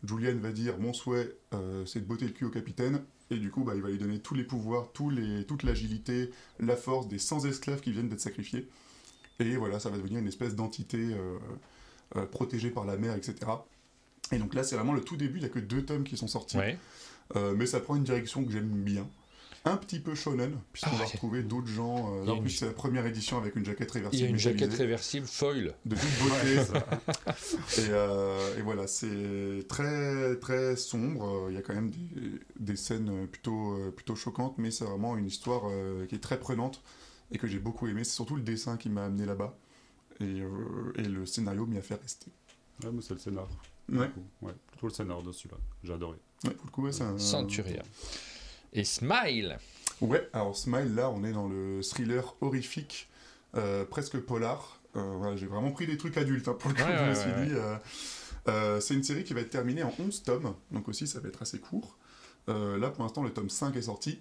Julian va dire « Mon souhait, c'est de botter le cul au capitaine », et du coup, il va lui donner tous les pouvoirs, toute l'agilité, la force des 100 esclaves qui viennent d'être sacrifiés. Et voilà, ça va devenir une espèce d'entité protégée par la mer, etc. Et donc là, c'est vraiment le tout début, il n'y a que 2 tomes qui sont sortis, mais ça prend une direction que j'aime bien. Un petit peu shonen, puisqu'on va retrouver d'autres gens. En plus, c'est la première édition avec une jaquette réversible. Il y a une jaquette réversible foil. De toute beauté. Et voilà, c'est très très sombre. Il y a quand même des scènes plutôt choquantes, mais c'est vraiment une histoire qui est très prenante et que j'ai beaucoup aimé. C'est surtout le dessin qui m'a amené là-bas. Et le scénario m'y a fait rester. Ouais, mais c'est le scénar. Ouais. Plutôt le scénar de celui-là. J'ai adoré. Ouais, pour le coup, c'est un... Centuria. Et Smile. Ouais, alors Smile, là, on est dans le thriller horrifique, presque polar. Voilà, j'ai vraiment pris des trucs adultes, pour le coup, je me suis dit. C'est une série qui va être terminée en 11 tomes, donc aussi ça va être assez court. Là, pour l'instant, le tome 5 est sorti,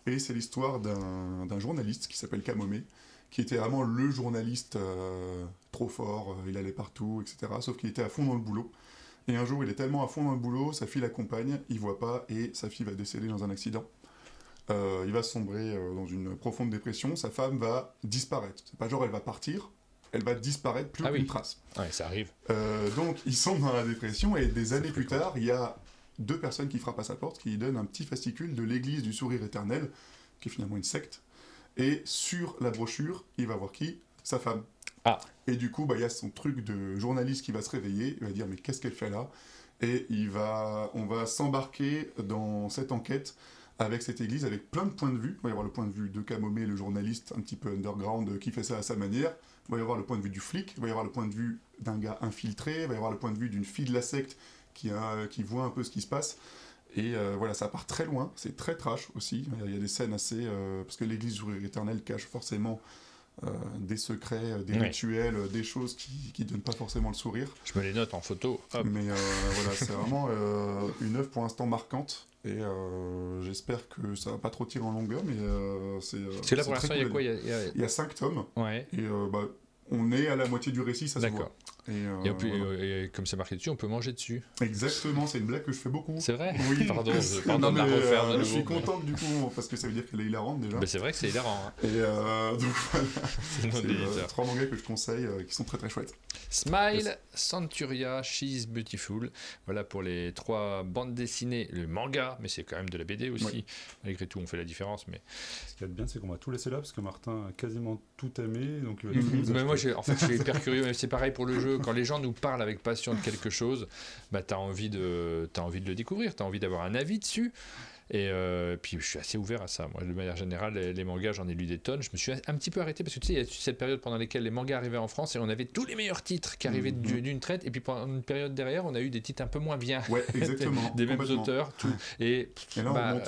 et c'est l'histoire d'un journaliste qui s'appelle Kamome, qui était vraiment le journaliste trop fort, il allait partout, etc. Sauf qu'il était à fond dans le boulot. Et un jour, il est tellement à fond dans le boulot, sa fille l'accompagne, il voit pas, et sa fille va décéder dans un accident. Il va sombrer dans une profonde dépression, sa femme va disparaître. C'est pas genre elle va partir, elle va disparaître, plus aucune trace. Ouais, ça arrive. Donc il sombre dans la dépression, et des années plus tard, il y a 2 personnes qui frappent à sa porte, qui lui donnent un petit fascicule de l'église du sourire éternel, qui est finalement une secte. Et sur la brochure, il va voir qui ? Sa femme. Ah. Et du coup, il y a son truc de journaliste qui va se réveiller, il va dire mais qu'est-ce qu'elle fait là ? Et on va s'embarquer dans cette enquête avec cette église, avec plein de points de vue. Il va y avoir le point de vue de Kamome, le journaliste un petit peu underground qui fait ça à sa manière. Il va y avoir le point de vue du flic, il va y avoir le point de vue d'un gars infiltré, il va y avoir le point de vue d'une fille de la secte qui voit un peu ce qui se passe. Et voilà, ça part très loin, c'est très trash aussi. Il y a des scènes assez... parce que l'église du sourire éternel cache forcément des secrets, des rituels, des choses qui donnent pas forcément le sourire. Je me les note en photo. Hop. Mais voilà, c'est vraiment une œuvre pour l'instant marquante. Et j'espère que ça va pas trop tirer en longueur, mais c'est... Parce que là, pour l'instant, il y a quoi ? Il y a 5 tomes. Ouais. Et on est à la moitié du récit, ça se voit. Et comme c'est marqué dessus, on peut manger dessus. Exactement, c'est une blague que je fais beaucoup. C'est vrai ? Oui. Pardon de la refaire de nouveau. Je suis content du coup, parce que ça veut dire qu'elle est hilarante déjà. C'est vrai que c'est hilarant. Hein. Et donc voilà, c'est 3 mangas que je conseille, qui sont très très chouettes. Smile, Centuria, She's Beautiful. Voilà pour les 3 bandes dessinées, le manga, mais c'est quand même de la BD aussi. Oui. Malgré tout, on fait la différence. Mais... Ce qui est bien, c'est qu'on va tout laisser là, parce que Martin a quasiment tout aimé. Donc mais moi, je suis hyper curieux. C'est pareil pour le jeu. Quand les gens nous parlent avec passion de quelque chose, t'as envie de le découvrir, t'as envie d'avoir un avis dessus. Et puis je suis assez ouvert à ça. Moi, de manière générale, les mangas, j'en ai lu des tonnes. Je me suis un petit peu arrêté parce que tu sais, il y a cette période pendant laquelle les mangas arrivaient en France et on avait tous les meilleurs titres qui arrivaient d'une traite. Et puis pendant une période derrière, on a eu des titres un peu moins bien. Ouais, exactement. des mêmes auteurs. Tout. Et là,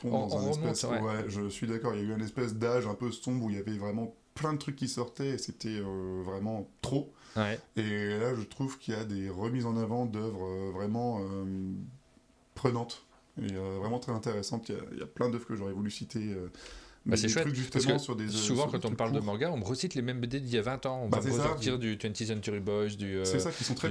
On retombe dans un espèce... Ouais, je suis d'accord, il y a eu une espèce d'âge un peu sombre où il y avait vraiment plein de trucs qui sortaient et c'était vraiment trop. Ouais. Et là, je trouve qu'il y a des remises en avant d'œuvres vraiment prenantes et vraiment très intéressantes. Il y a plein d'œuvres que j'aurais voulu citer. C'est chouette, parce que souvent quand on parle de manga, on me recite les mêmes BD d'il y a 20 ans. On va me ressortir du 20th Century Boys, du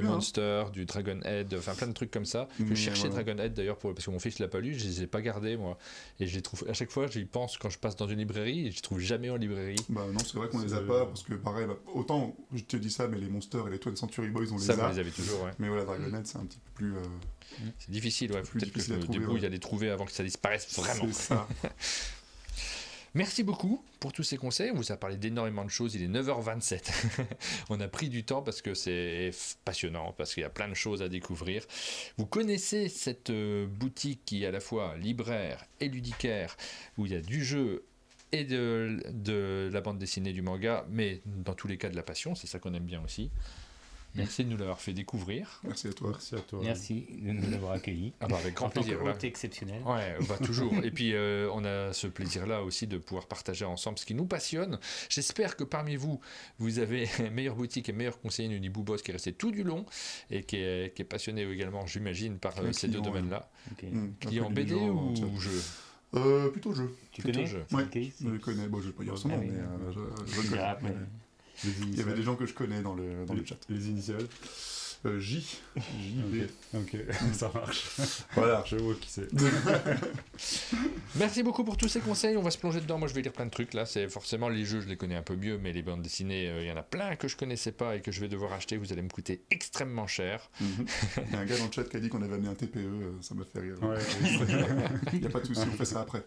Monster, du Dragon Head, enfin plein de trucs comme ça. Je cherchais Dragon Head d'ailleurs, parce que mon fils l'a pas lu, je les ai pas gardés moi. Et je les trouve, à chaque fois j'y pense quand je passe dans une librairie, et je les trouve jamais en librairie. Non, c'est vrai qu'on les a pas, parce que pareil, autant je te dis ça, mais les Monsters et les 20th Century Boys, on les a. Ça, vous les avez toujours, ouais. Mais voilà, Dragon Head, c'est un petit peu plus... C'est difficile, ouais. Peut-être que je me débrouille à les trouver avant que ça disparaisse vraiment. C'est ça. Merci beaucoup pour tous ces conseils. On vous a parlé d'énormément de choses. Il est 9h27. On a pris du temps parce que c'est passionnant, parce qu'il y a plein de choses à découvrir. Vous connaissez cette boutique qui est à la fois libraire et ludicaire, où il y a du jeu et de la bande dessinée, du manga, mais dans tous les cas de la passion. C'est ça qu'on aime bien aussi. Merci de nous l'avoir fait découvrir. Merci à toi. Merci à toi. Merci de nous avoir accueillis. Avec grand plaisir. C'est exceptionnel. Ouais, toujours. Et puis on a ce plaisir-là aussi de pouvoir partager ensemble ce qui nous passionne. J'espère que parmi vous, vous avez meilleure boutique et meilleur conseiller Nunibou Boss qui est resté tout du long et qui est passionné également, j'imagine, par ces deux domaines-là. Client BD ou jeu? Plutôt jeu. Tu connais jeu. Ouais, je le connais. Bon, je vais pas dire son nom, mais je le connais. Il y avait des gens que je connais dans le chat. Les initiales J. JB. Ok, ça marche. Voilà. Je vois qui c'est. Merci beaucoup pour tous ces conseils. On va se plonger dedans. Moi, je vais lire plein de trucs là. C'est forcément les jeux, je les connais un peu mieux, mais les bandes dessinées, il y en a plein que je connaissais pas et que je vais devoir acheter. Vous allez me coûter extrêmement cher. Il y a un gars dans le chat qui a dit qu'on avait amené un TPE. Ça m'a fait rire. Ouais. Il n'y a pas de souci, on fait ça après.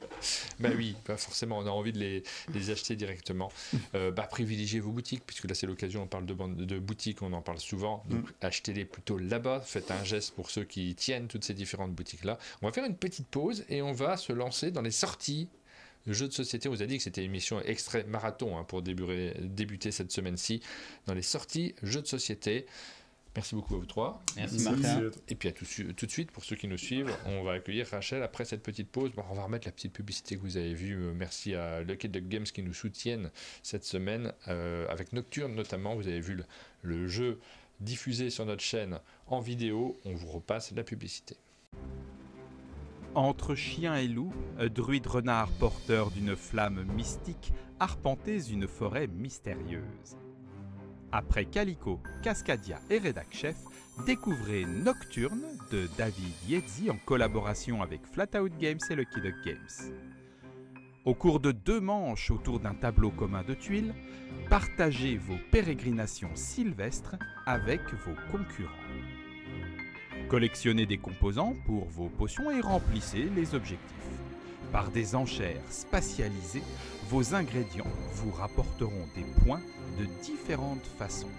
Bah oui, pas forcément. On a envie de les acheter directement. Privilégiez vos boutiques, puisque là c'est l'occasion. On parle de boutiques, on en parle souvent. Donc achetez-les plutôt là-bas. Faites un geste pour ceux qui tiennent toutes ces différentes boutiques-là. On va faire une petite pause et on va se lancer dans les sorties de jeux de société. On vous a dit que c'était une émission extrait marathon pour débuter cette semaine-ci dans les sorties jeux de société. Merci beaucoup à vous trois. Merci Martin. Et puis tout de suite, pour ceux qui nous suivent, on va accueillir Rachel après cette petite pause. On va remettre la petite publicité que vous avez vue. Merci à Lucky Duck Games qui nous soutiennent cette semaine, avec Nocturne notamment. Vous avez vu le jeu diffusé sur notre chaîne en vidéo. On vous repasse la publicité. Entre chien et loup, druide renard porteur d'une flamme mystique arpentez une forêt mystérieuse. Après Calico, Cascadia et Redac Chef, découvrez Nocturne de David Yetzi en collaboration avec Flatout Games et Lucky Duck Games. Au cours de 2 manches autour d'un tableau commun de tuiles, partagez vos pérégrinations sylvestres avec vos concurrents. Collectionnez des composants pour vos potions et remplissez les objectifs. Par des enchères spatialisées, vos ingrédients vous rapporteront des points de différentes façons,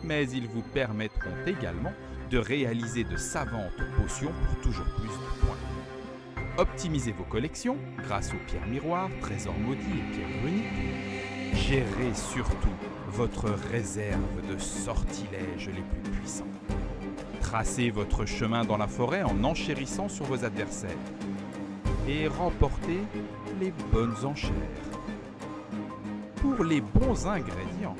mais ils vous permettront également de réaliser de savantes potions pour toujours plus de points. Optimisez vos collections grâce aux pierres miroirs, trésors maudits et pierres runiques. Gérez surtout votre réserve de sortilèges les plus puissants. Tracez votre chemin dans la forêt en enchérissant sur vos adversaires et remportez les bonnes enchères. Pour les bons ingrédients,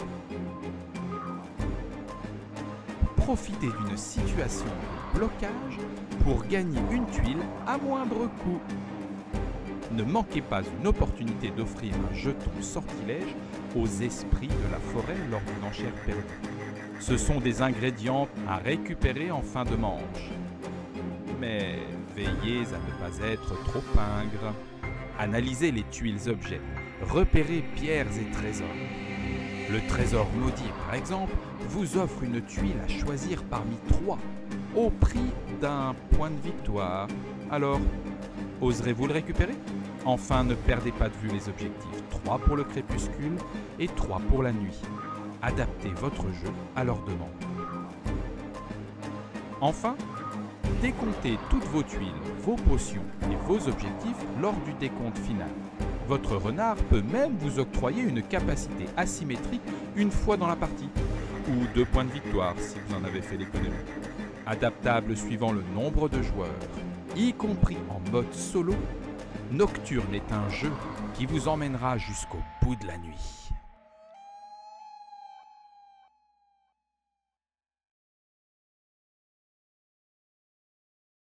profitez d'une situation de blocage pour gagner une tuile à moindre coût. Ne manquez pas une opportunité d'offrir un jeton sortilège aux esprits de la forêt lors d'une enchère perdue. Ce sont des ingrédients à récupérer en fin de manche. Mais veillez à ne pas être trop pingre. Analysez les tuiles objets. Repérez pierres et trésors. Le trésor maudit, par exemple, vous offre une tuile à choisir parmi 3, au prix d'un point de victoire. Alors, oserez-vous le récupérer? Enfin, ne perdez pas de vue les objectifs. 3 pour le crépuscule et 3 pour la nuit. Adaptez votre jeu à leur demande. Enfin, décomptez toutes vos tuiles, vos potions et vos objectifs lors du décompte final. Votre renard peut même vous octroyer une capacité asymétrique une fois dans la partie, ou 2 points de victoire si vous en avez fait l'économie. Adaptable suivant le nombre de joueurs, y compris en mode solo, Nocturne est un jeu qui vous emmènera jusqu'au bout de la nuit.